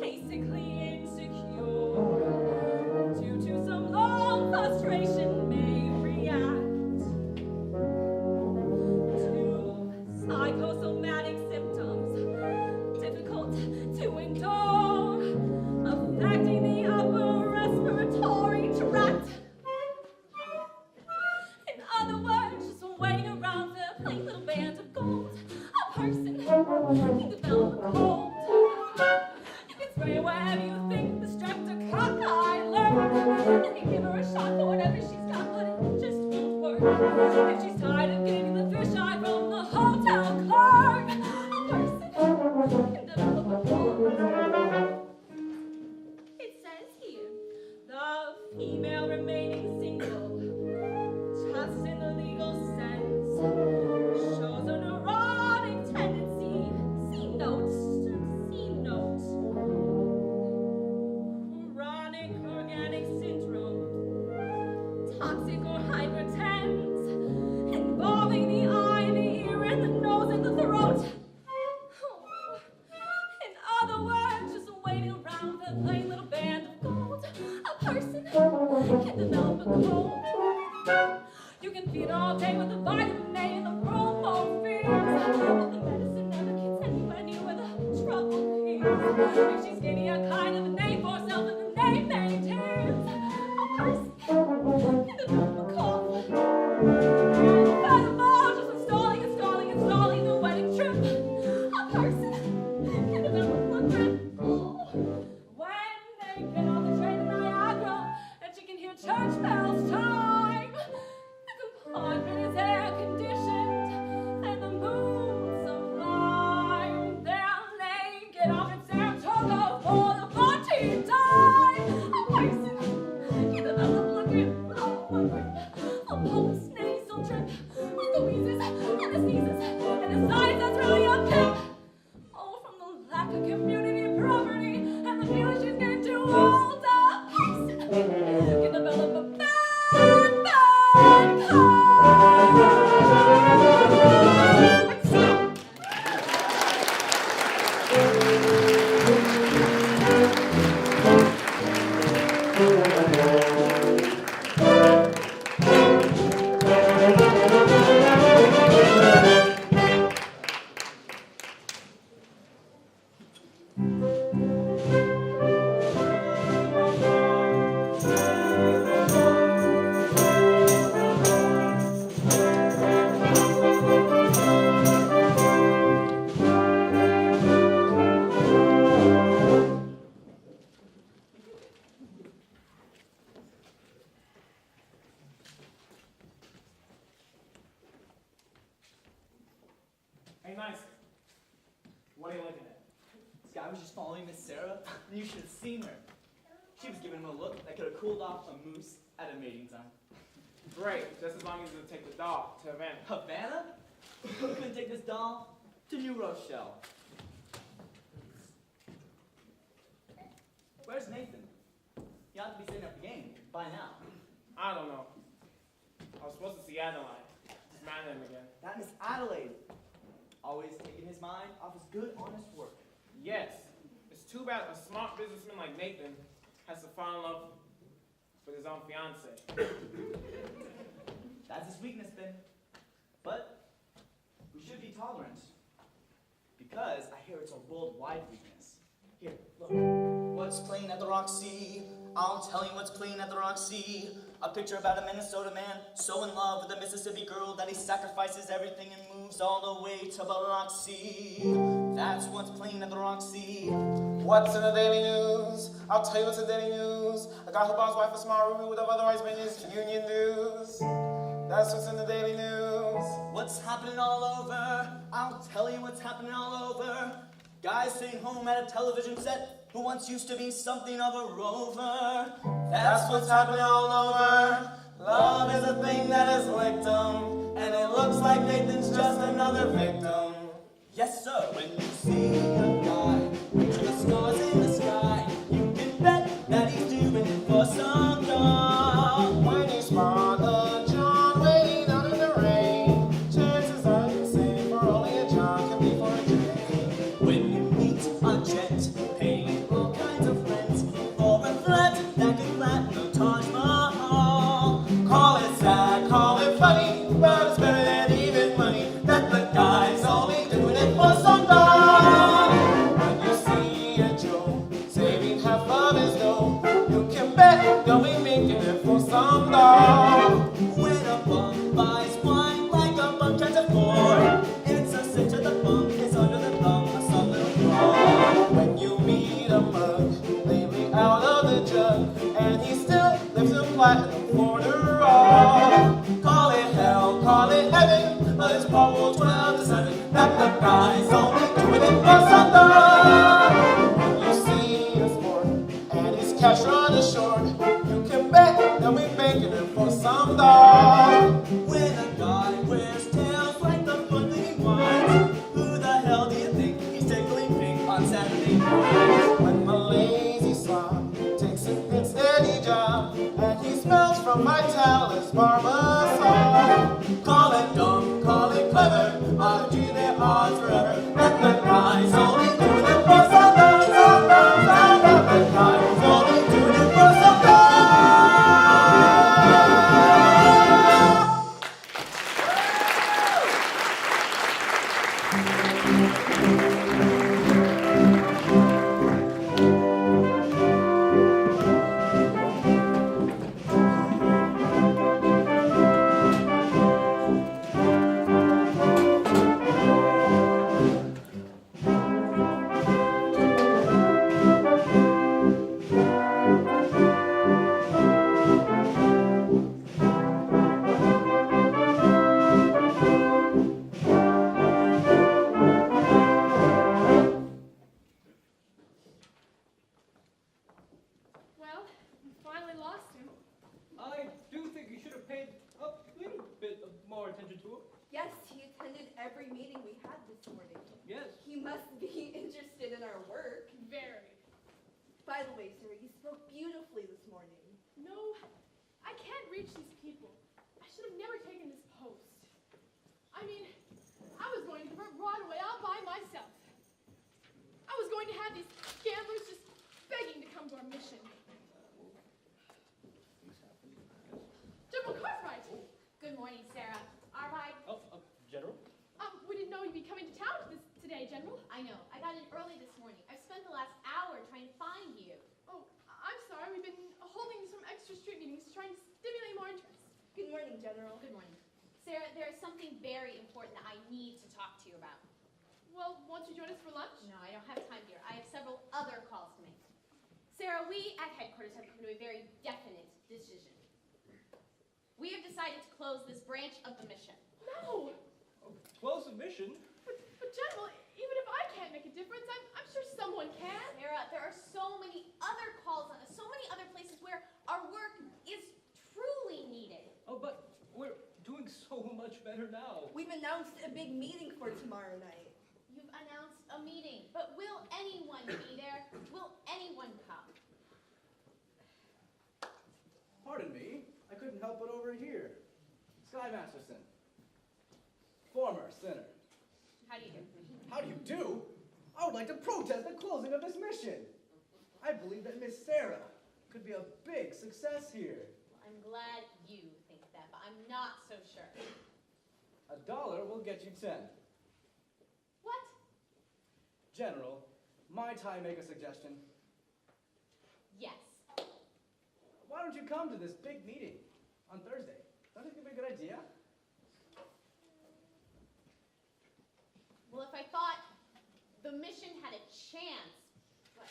basically insecure, due to some long frustration may react to psychosomatic symptoms, difficult to endure. can develop a cold. You can spray her wherever you think the strep's a cockeye learned. You can give her a shot for whatever she's got, but it just won't work. If she's tired of getting the fish eye from the hotel clerk, a person can develop a cold. It says here, the female remaining single, just in the legal sense, shows a neurotic tendency. C note. Chronic organic syndrome, toxic or hypertense, involving the eye, the ear, and the nose, and the throat. In other words, just waiting around for a plain little band of gold. A person can develop a cold. You can feed her all day with the vitamin A and the bromophiles, but the medicine never gets anywhere near where the trouble is. If she's getting a kind of a name for herself and the name maintains, a person can develop a cold. Furthermore, just installing the wedding trip, a person can develop a grip. When they get on the train to Niagara and she can hear church bells chime, the compartment is air conditioned and the mood sublime. Then they get off at Saratoga for the party time. A person can develop a grip, a post-nasal drip, with the wheezes and the sneezes and the sighs that's really a pip. Oh, from the lack of community property and the feeling she's getting too old, a person can develop a bad cold.
Hey, nice. What are you looking at? This guy was just following Miss Sarah, and you should have seen her. She was giving him a look that could have cooled off a moose at a mating time.
Great, just as long as you take the dog to Havana.
Havana? Who couldn't take this doll to New Rochelle? Where's Nathan? He ought to be sitting at the game by now.
I don't know. I was supposed to see Adeline. Just mad at him again.
That Miss Adelaide. Always taking his mind off his good, honest work.
Yes, it's too bad a smart businessman like Nathan has to fall in love with his own fiancée.
That's his weakness, Ben. But we should be tolerant. Because I hear it's a worldwide weakness. Here, look. What's playing at the Roxy? I'll tell you what's playing at the Roxy. A picture about a Minnesota man so in love with a Mississippi girl that he sacrifices everything and moves all the way to Biloxi. That's what's playing at the Roxy.
What's in the Daily News? I'll tell you what's in the Daily News. A guy who buys wife a small ruby would have otherwise been his union dues. That's what's in the Daily News.
What's happening all over? I'll tell you what's happening all over. Guys sitting home at a television set who once used to be something of a rover.
That's what's happening all over. Love is a thing that is licked on, and it looks like Nathan's just another victim.
Yes, sir. When you see a guy reaching the stars in the sky, you can bet that he's doing it for some dog.
When you spot a John waiting out in the rain, chances are you say for only a John can be for a Jane.
When you meet a gent paying all kinds of rent for a flat that can flatten the Taj Mahal,
Call it sad, call it funny, but it's better than even money that the guy's only doing it for some dog. guys only doing it for some dough. When you see a sport and his cash running short, you can bet that we're making it for some dough.
When a guy wears tails like the foot that he winds, who the hell do you think he's tickling pink on Saturday night?
When the lazy slob takes a good steady job and he smells from Vitalis Barbasol.
Call it dumb, call it clever, odds you their odds forever. Let the guys only do it for some dough, some dough, some dough. The guys only do it for some dough.
Well, we finally lost him.
I do think you should have paid a little bit of more attention to him.
Yes, he attended every meeting we had this morning.
Yes.
He must be interested in our work.
Very.
By the way, sir, you spoke beautifully this morning.
No, I can't reach these people. I should have never taken this post. I mean, I was going to convert Broadway all by myself. I was going to have these gamblers just begging to come to our mission. General Cartwright!
Good morning, Sarah. All right.
Oh, General?
We didn't know you'd be coming to town today, General.
I know. I got in early this morning. I've spent the last hour trying to find you.
Oh, I'm sorry. We've been holding some extra street meetings trying to stimulate more interest.
Good morning, General.
Good morning. Sarah, there is something very important that I need to talk to you about.
Well, won't you join us for lunch?
No, I don't have time, dear. I have several other calls to make. Sarah, we at headquarters have come to a very definite decision. We have decided to close this branch of the mission.
No!
Close the mission?
But General, even if I can't make a difference, I'm sure someone can.
Sarah, there are so many other calls on us, so many other places where our work is truly needed.
Oh, but we're doing so much better now.
We've announced a big meeting for tomorrow night.
You've announced a meeting, but will anyone be there? Will anyone come?
Pardon me, I couldn't help but overhear. Sky Masterson, former sinner.
How do you do?
How do you do? I would like to protest the closing of this mission. I believe that Miss Sarah could be a big success here.
Well, I'm glad you think that, but I'm not so sure.
$1 will get you 10.
What?
General, might I make a suggestion?
Yes.
Why don't you come to this big meeting on Thursday? Don't you think it'd be a good idea?
Well, if I thought the mission had a chance, but...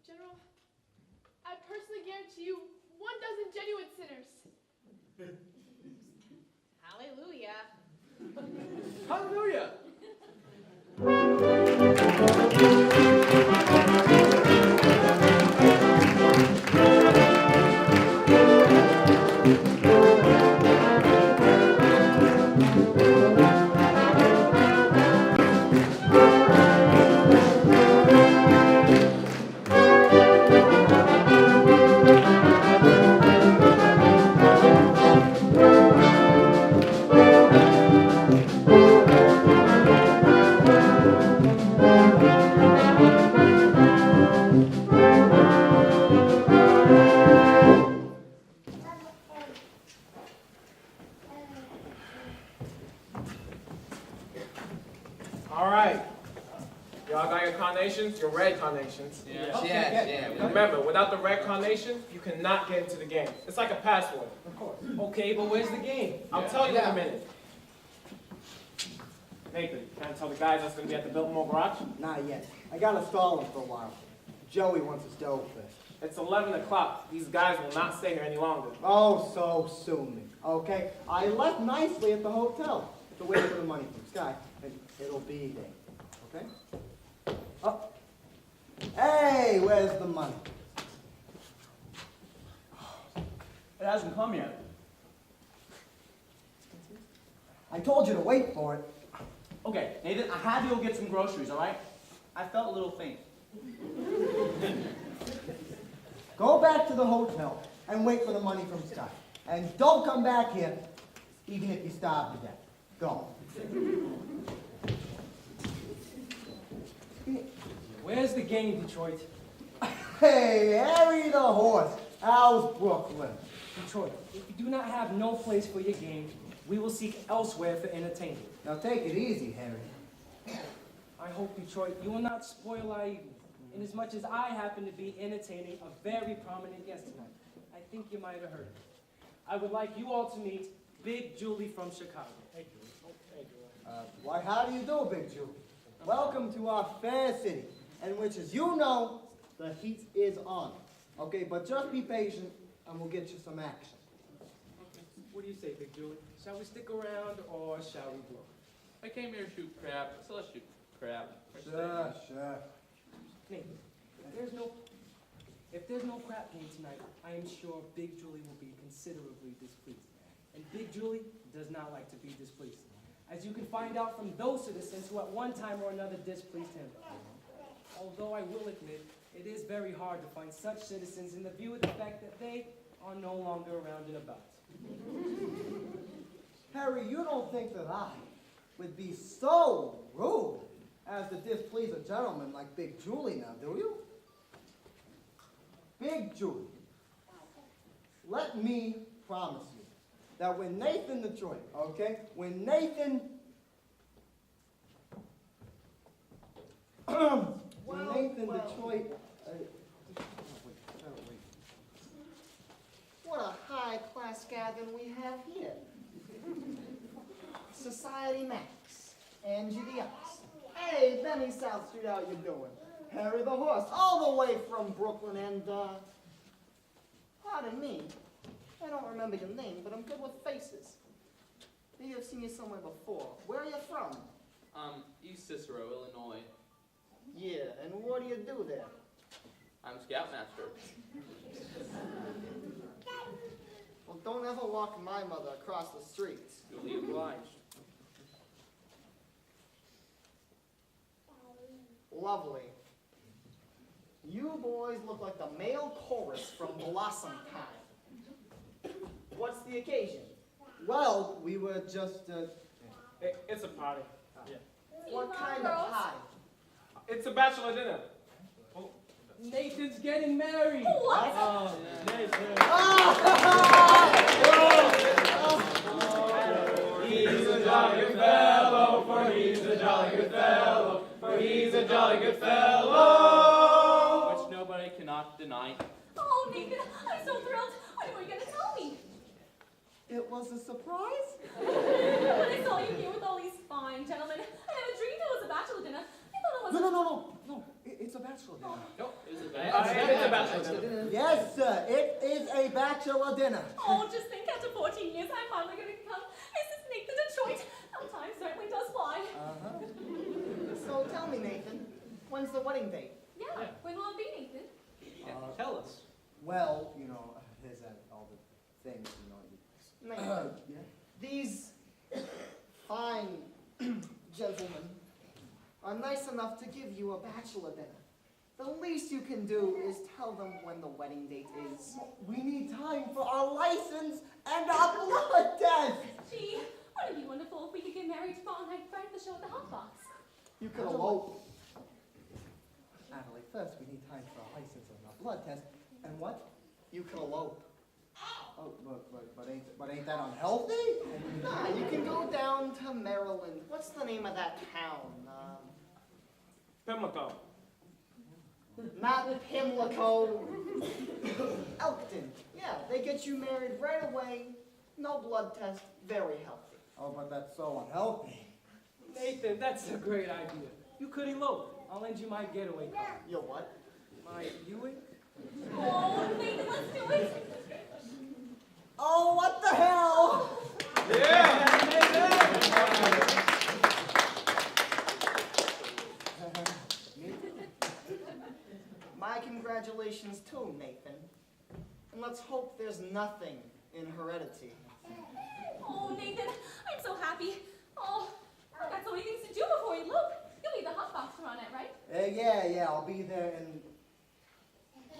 General, I personally guarantee you 1 dozen genuine sinners.
Hallelujah.
Hallelujah!
All right. Y'all got your carnations? Your red carnations?
Yeah.
Remember, without the red carnation, you cannot get into the game. It's like a password.
Of course.
Okay, but where's the game? I'll tell you in a minute. Nathan, can I tell the guys that's going to be at the Biltmore Garage?
Not yet. I gotta stall him for a while. Joey wants his dough first.
It's 11 o'clock. These guys will not stay here any longer.
Oh, so soon. Okay, I left nicely at the hotel to wait for the money from Sky, and it'll be there. Okay? Oh. Hey, where's the money?
It hasn't come yet.
I told you to wait for it.
Okay, Nathan, I had to go get some groceries, all right? I felt a little faint.
Go back to the hotel and wait for the money from Sky. And don't come back here, even if you starve to death. Go.
Where's the game, Detroit?
Hey, Harry the horse. How's Brooklyn?
Detroit, if you do not have no place for your game, we will seek elsewhere for entertainment.
Now take it easy, Harry.
I hope, Detroit, you will not spoil our evening. Inasmuch as I happen to be entertaining a very prominent guest tonight. I think you might have heard it. I would like you all to meet Big Julie from Chicago. Hey, Julie.
Why, how do you do, Big Jew? Welcome to our fair city, in which, as you know, the heat is on. Okay, but just be patient, and we'll get you some action.
What do you say, Big Julie? Shall we stick around, or shall we blow?
I came here to shoot crab, so let's shoot crab.
Sure.
Nathan, if there's no crap game tonight, I am sure Big Julie will be considerably displeased. And Big Julie does not like to be displeased, as you can find out from those citizens who at one time or another displeased him. Although I will admit, it is very hard to find such citizens in the view of the fact that they are no longer around and about.
Harry, you don't think that I would be so rude as to displease a gentleman like Big Julie now, do you? Big Julie, let me promise you that when Nathan Detroit, okay, when Nathan Detroit,
What a high-class gathering we have here. Society Max, Angie the Ox. Hey, Benny South Street, how you doing? Harry the Horse, all the way from Brooklyn, and, pardon me, I don't remember your name, but I'm good with faces. Maybe I've seen you somewhere before. Where are you from?
East Cicero, Illinois.
Yeah, and what do you do there?
I'm Scoutmaster.
Well, don't ever walk my mother across the street.
Duly obliged.
Lovely. You boys look like the male chorus from Blossom Time. What's the occasion?
well, we were just,
It's a party.
What kind of pie?
It's a bachelor dinner.
Nathan's getting married!
What?
Oh, Nathan.
He's a jolly good fellow, for he's a jolly good fellow, for he's a jolly good fellow.
Which nobody cannot deny.
Oh, Nathan, I'm so thrilled. When were you going to tell me?
it was a surprise?
When I saw you here with all these fine gentlemen, I never dreamed it was a bachelor dinner. I thought it was
No, it's a bachelor dinner.
No, it's a
It's a bachelor dinner.
Yes, sir, it is a bachelor dinner.
Oh, just think, after 14 years, I'm finally going to become Mrs. Nathan Detroit. How time certainly does fly.
So tell me, Nathan, when's the wedding date?
Yeah, when will it be, Nathan?
Tell us.
Well, you know, there's all the things, you know.
Nathan,
Yeah?
these fine gentlemen are nice enough to give you a bachelor dinner. The least you can do is tell them when the wedding date is.
We need time for our license and our blood test.
Gee, wouldn't it be wonderful if we could get married tomorrow night right at the show at the Hot Box?
You could elope. Natalie, first we need time for our license and our blood test. And what?
You can elope.
Oh, but ain't that unhealthy?
Nah, you can go down to Maryland. What's the name of that town?
Pimlico.
Not Pimlico. Elkton. Yeah, they get you married right away. No blood test. Very healthy.
Oh, but that's so unhealthy.
Nathan, that's a great idea. You could elope. I'll lend you my getaway car.
Your what?
My Buick?
Oh, Nathan, let's do it.
Oh, what the hell?
My congratulations too, Nathan. And let's hope there's nothing in heredity.
Oh, Nathan, I'm so happy. Oh, I've got so many things to do before you look. You'll be the hot box tomorrow night, right?
Yeah, I'll be there in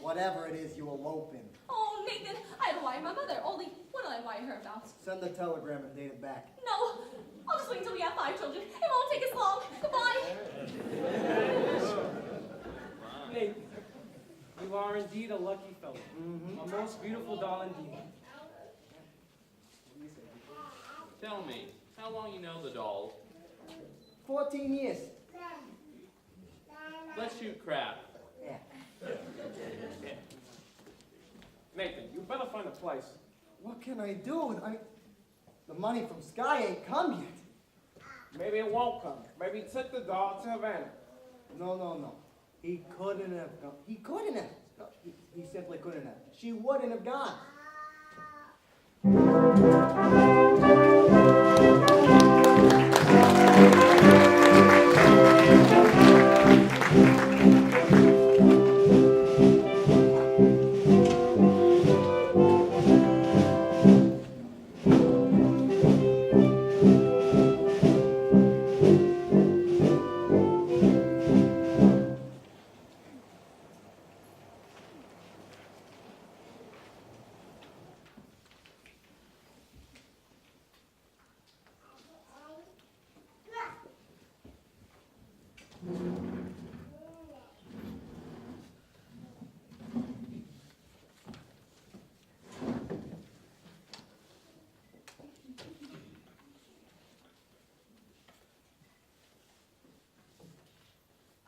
whatever it is you elope in.
Oh, Nathan, I had to wire my mother. Only, what did I wire her about?
Send the telegram and date it back.
No, I'll just wait until we have 5 children. It won't take us long. Goodbye.
Nathan, you are indeed a lucky fellow. A most beautiful doll indeed.
Tell me, how long you know the dolls?
14 years.
Let's shoot crap.
Yeah.
Nathan, you better find a place.
What can I do? The money from Sky ain't come yet.
Maybe it won't come. Maybe take the doll to Havana.
No. He couldn't have gone. He couldn't have. No, he simply couldn't have. She wouldn't have gone.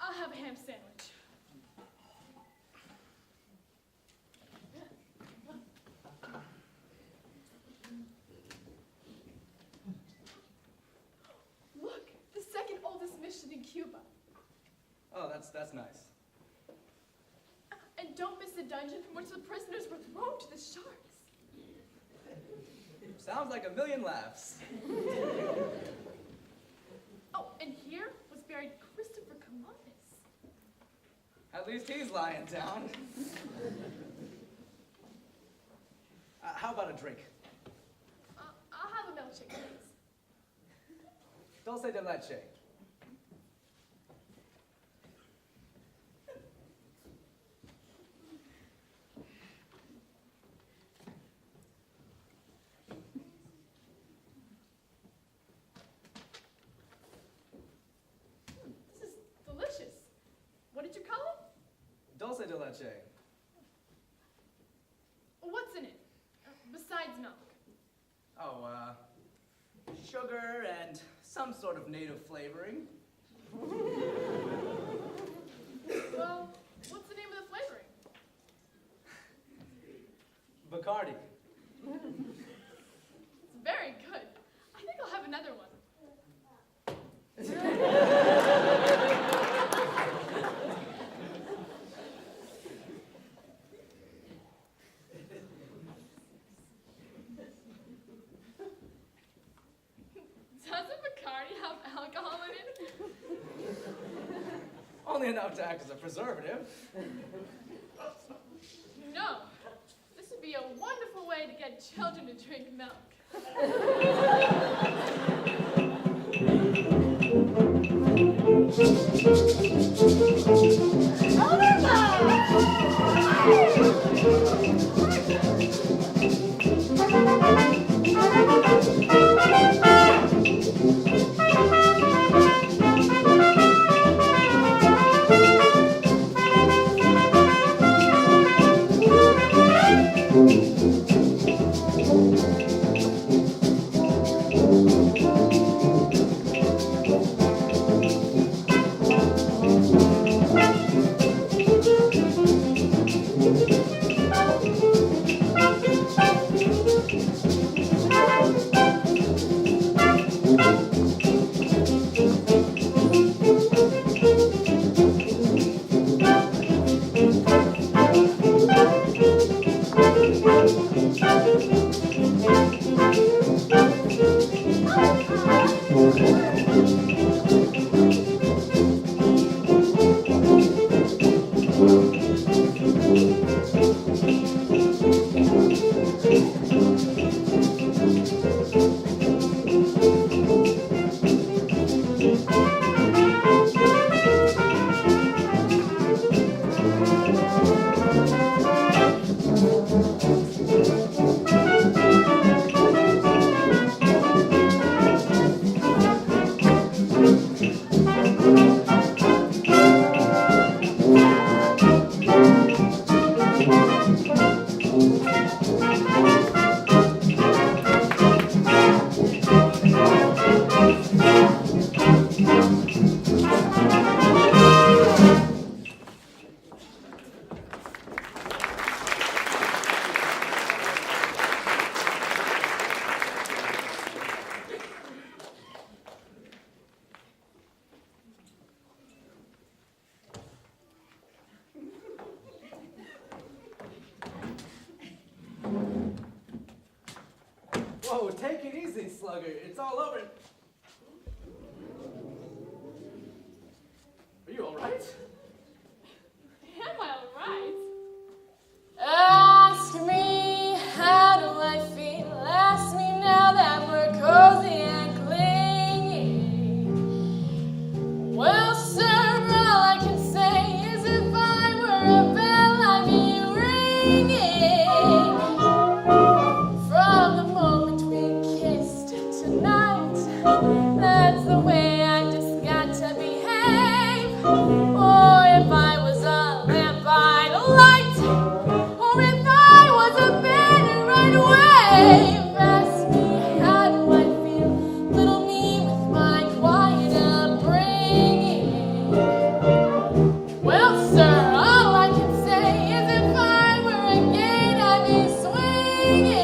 I'll have a ham sandwich. Look, the second oldest mission in Cuba.
Oh, that's nice.
And don't miss the dungeon from which the prisoners were thrown to the sharks.
Sounds like a million laughs.
Oh, and here was buried Christopher Columbus.
At least he's lying down. How about a drink?
I'll have a milkshake, please.
Dulce de leche.
This is delicious. What did you call it?
Dulce de leche.
What's in it? Besides milk.
Oh, sugar and some sort of native flavoring.
Well, what's the name of the flavoring?
Bacardi.
It's very good. I think I'll have another one. Doesn't Bacardi have alcohol in it?
Only enough to act as a preservative.
No. This would be a wonderful way to get children to drink milk.
Oh, take it easy, slugger. It's all over. Are you all right?
Am I alright? Ask me, how do I feel? Ask me now that we're cozy and clingy. Well, sir, all I can say is if I were a bell, I'd be ringing. From the moment we kissed tonight, that's the way I just got to behave. Or if I was a lamp I'd light, or if I was a banner I'd wave. Ask me how do I feel, little me with my quiet upbringing. Well, sir, all I can say is if I were a gate I'd be swinging.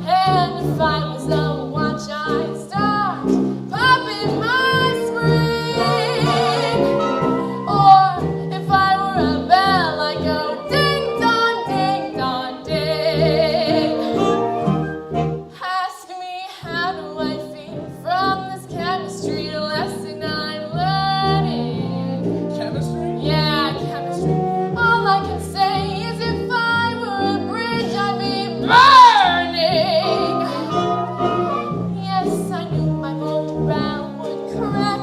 And if I was a watch I'd start popping my spring. Or if I were a bell I'd go ding dong ding. Ask me how do I feel from this chemistry lesson I'm learning.
Chemistry?
Yeah, chemistry. All I can say is if I were a bridge I'd be burning. Yes, I knew my morale would crack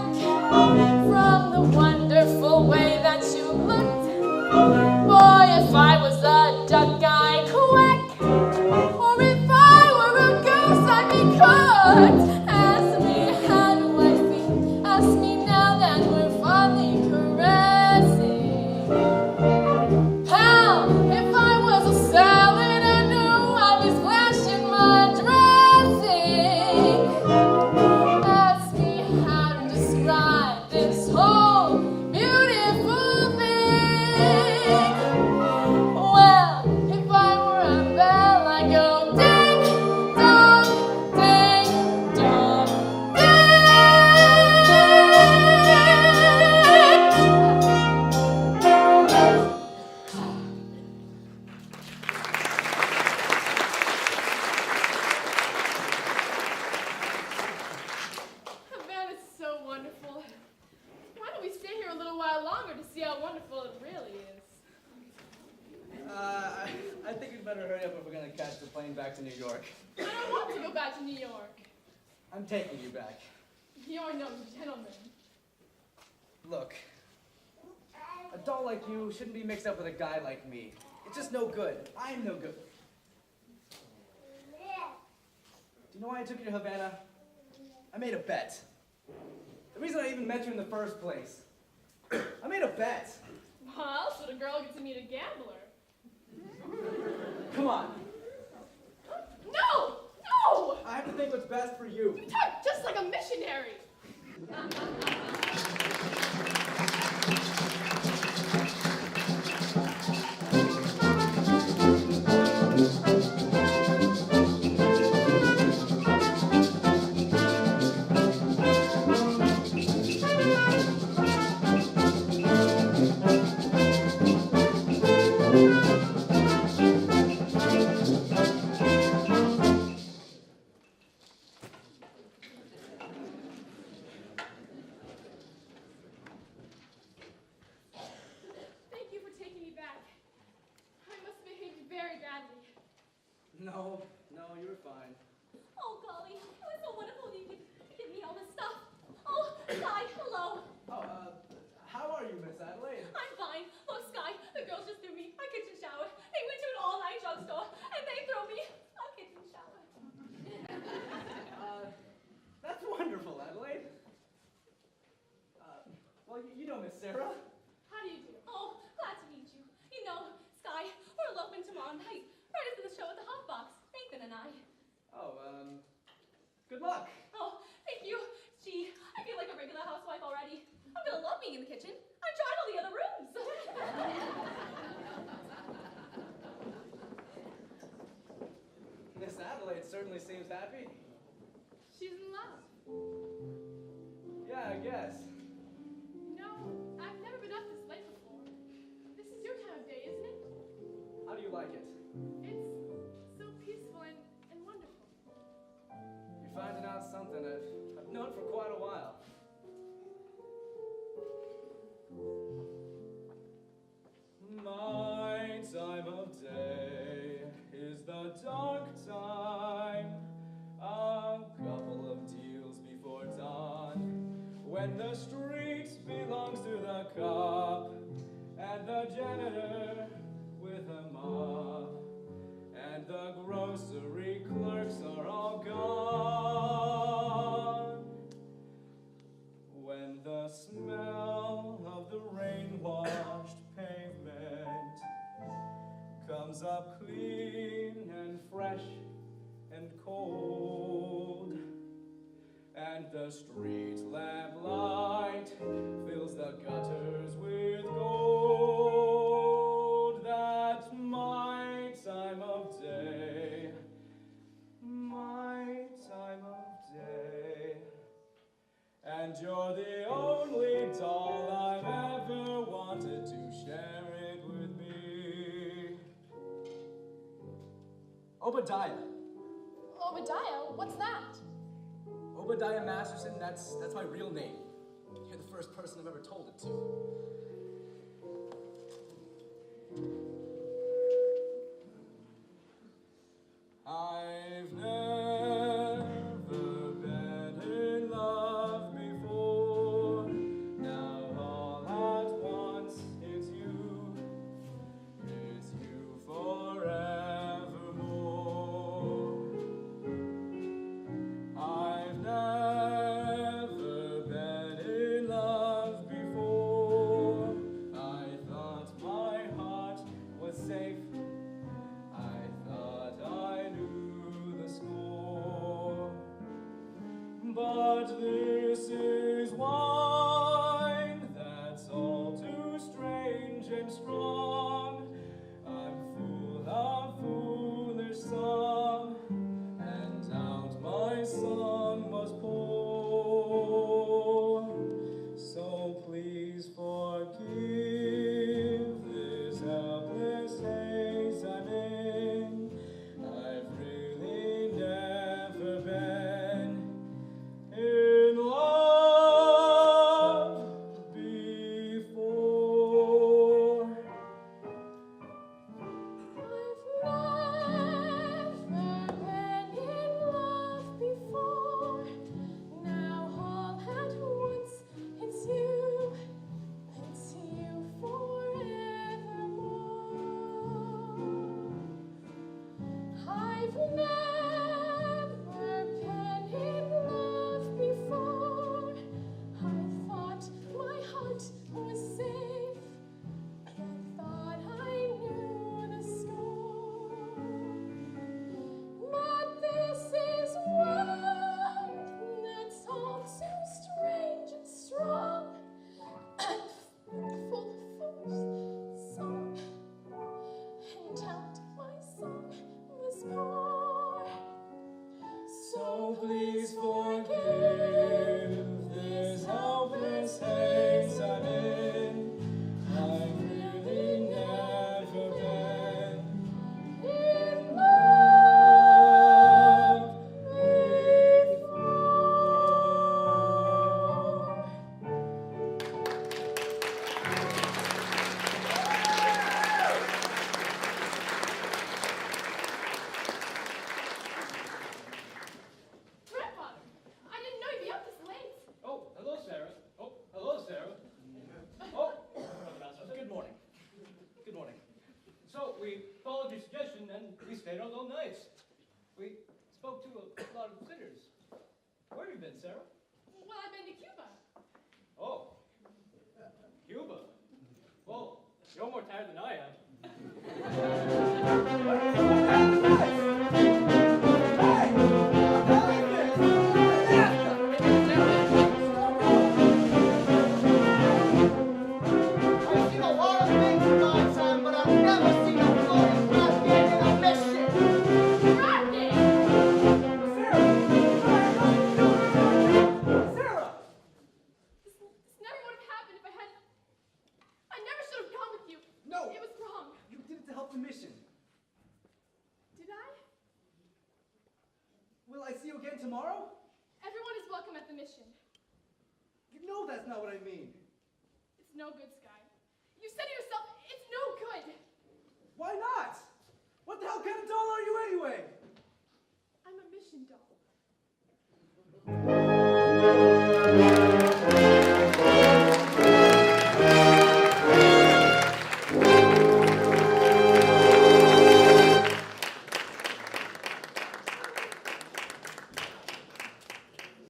from the wonderful way that you looked. Boy, if I was a duck I'd quack. Or if I were a goose I'd be cooked. Ask me how do I feel. Ask me now that we're fondly caressing. Pal, if I was a salad I knew I'd be splashing my dressing. Ask me how to describe this whole beautiful thing. Well, if I were a bell I'd go ding dong ding dong
Havana's so wonderful. Why don't we stay here a little while longer to see how wonderful it really is?
I think we'd better hurry up if we're gonna catch the plane back to New York.
I don't want to go back to New York.
I'm taking you back.
You're no gentleman.
Look, a doll like you shouldn't be mixed up with a guy like me. It's just no good. I'm no good. Do you know why I took you to Havana? I made a bet. The reason I even met you in the first place. I made a bet.
How else would a girl get to meet a gambler?
Come on.
No! No!
I have to think what's best for you.
You talk just like a missionary. Thank you for taking me back. I must have behaved very badly.
No, you were fine.
Oh, golly, it was so wonderful you could give me all this stuff. Oh, Sky, hello.
Oh, how are you, Miss Adelaide?
I'm fine. Look, Sky, the girls just threw me a kitchen shower. They went to an all-night drugstore, and they threw me a kitchen shower.
That's wonderful, Adelaide. Well, you know Miss Sarah.
How do you do? Oh, glad to meet you. You know, Sky, we're eloping tomorrow night, right after the show at the Hot Box, Nathan and I.
Oh, good luck.
Oh, thank you. Gee, I feel like a regular housewife already. I'm gonna love being in the kitchen. I've tried all the other rooms.
Miss Adelaide certainly seems happy.
She's in love.
Yeah, I guess.
No, I've never been up this late before. This is your time of day, isn't it?
How do you like it?
It's so peaceful and
than I've known for quite a while. My time of day is the dark time, a couple of deals before dawn, when the street belongs to the cop and the janitor with a mop, and the grocery clerks are all gone. When the smell of the rain-washed pavement comes up clean and fresh and cold, and the street lamp light fills the gutters with gold, that's my time of day, my time of day. And you're the only doll I've ever wanted to share it with me. Obadiah.
Obadiah? What's that?
Obadiah Masterson, that's my real name. You're the first person I've ever told it to. I've never been in love before. Now all at once it's you forevermore. I've never been in love before. I thought my heart was safe. I thought I knew the score. But this is wine that's all too strange and strong. I'm full of foolish song, and out my song must pour. So please forgive this helpless haze I'm in. I've really never been in love before.
I've never been in love before. Now all at once it's you forevermore. I've never been in love before. I thought my heart was safe. I thought I knew the score. But this is wine that's all too strange and strong. Full of foolish song, and out my song was pour.
So please forgive this helpless haze I'm in. I've really never been in love before.
Grandfather, I didn't know you'd be up this late.
Oh, hello, Sarah. Oh, hello, Sarah. Oh, good morning. Good morning. So, we followed your suggestion and we stayed out all night. We spoke to a lot of sinners. Where have you been, Sarah?
Well, I've been to Cuba.
Oh, Cuba. Well, you're more tired than I am.
I've seen a lot of things in my time, but I've never seen a glorious black man in a mission.
Sarah!
This never would have happened if I hadn't. I never should have gone with you.
No.
It was wrong.
You did it to help the mission.
Did I?
Will I see you again tomorrow?
Everyone welcome at the mission.
You know that's not what I mean.
It's no good, Sky. You said it yourself, it's no good.
Why not? What the hell kind of doll are you anyway?
I'm a mission doll.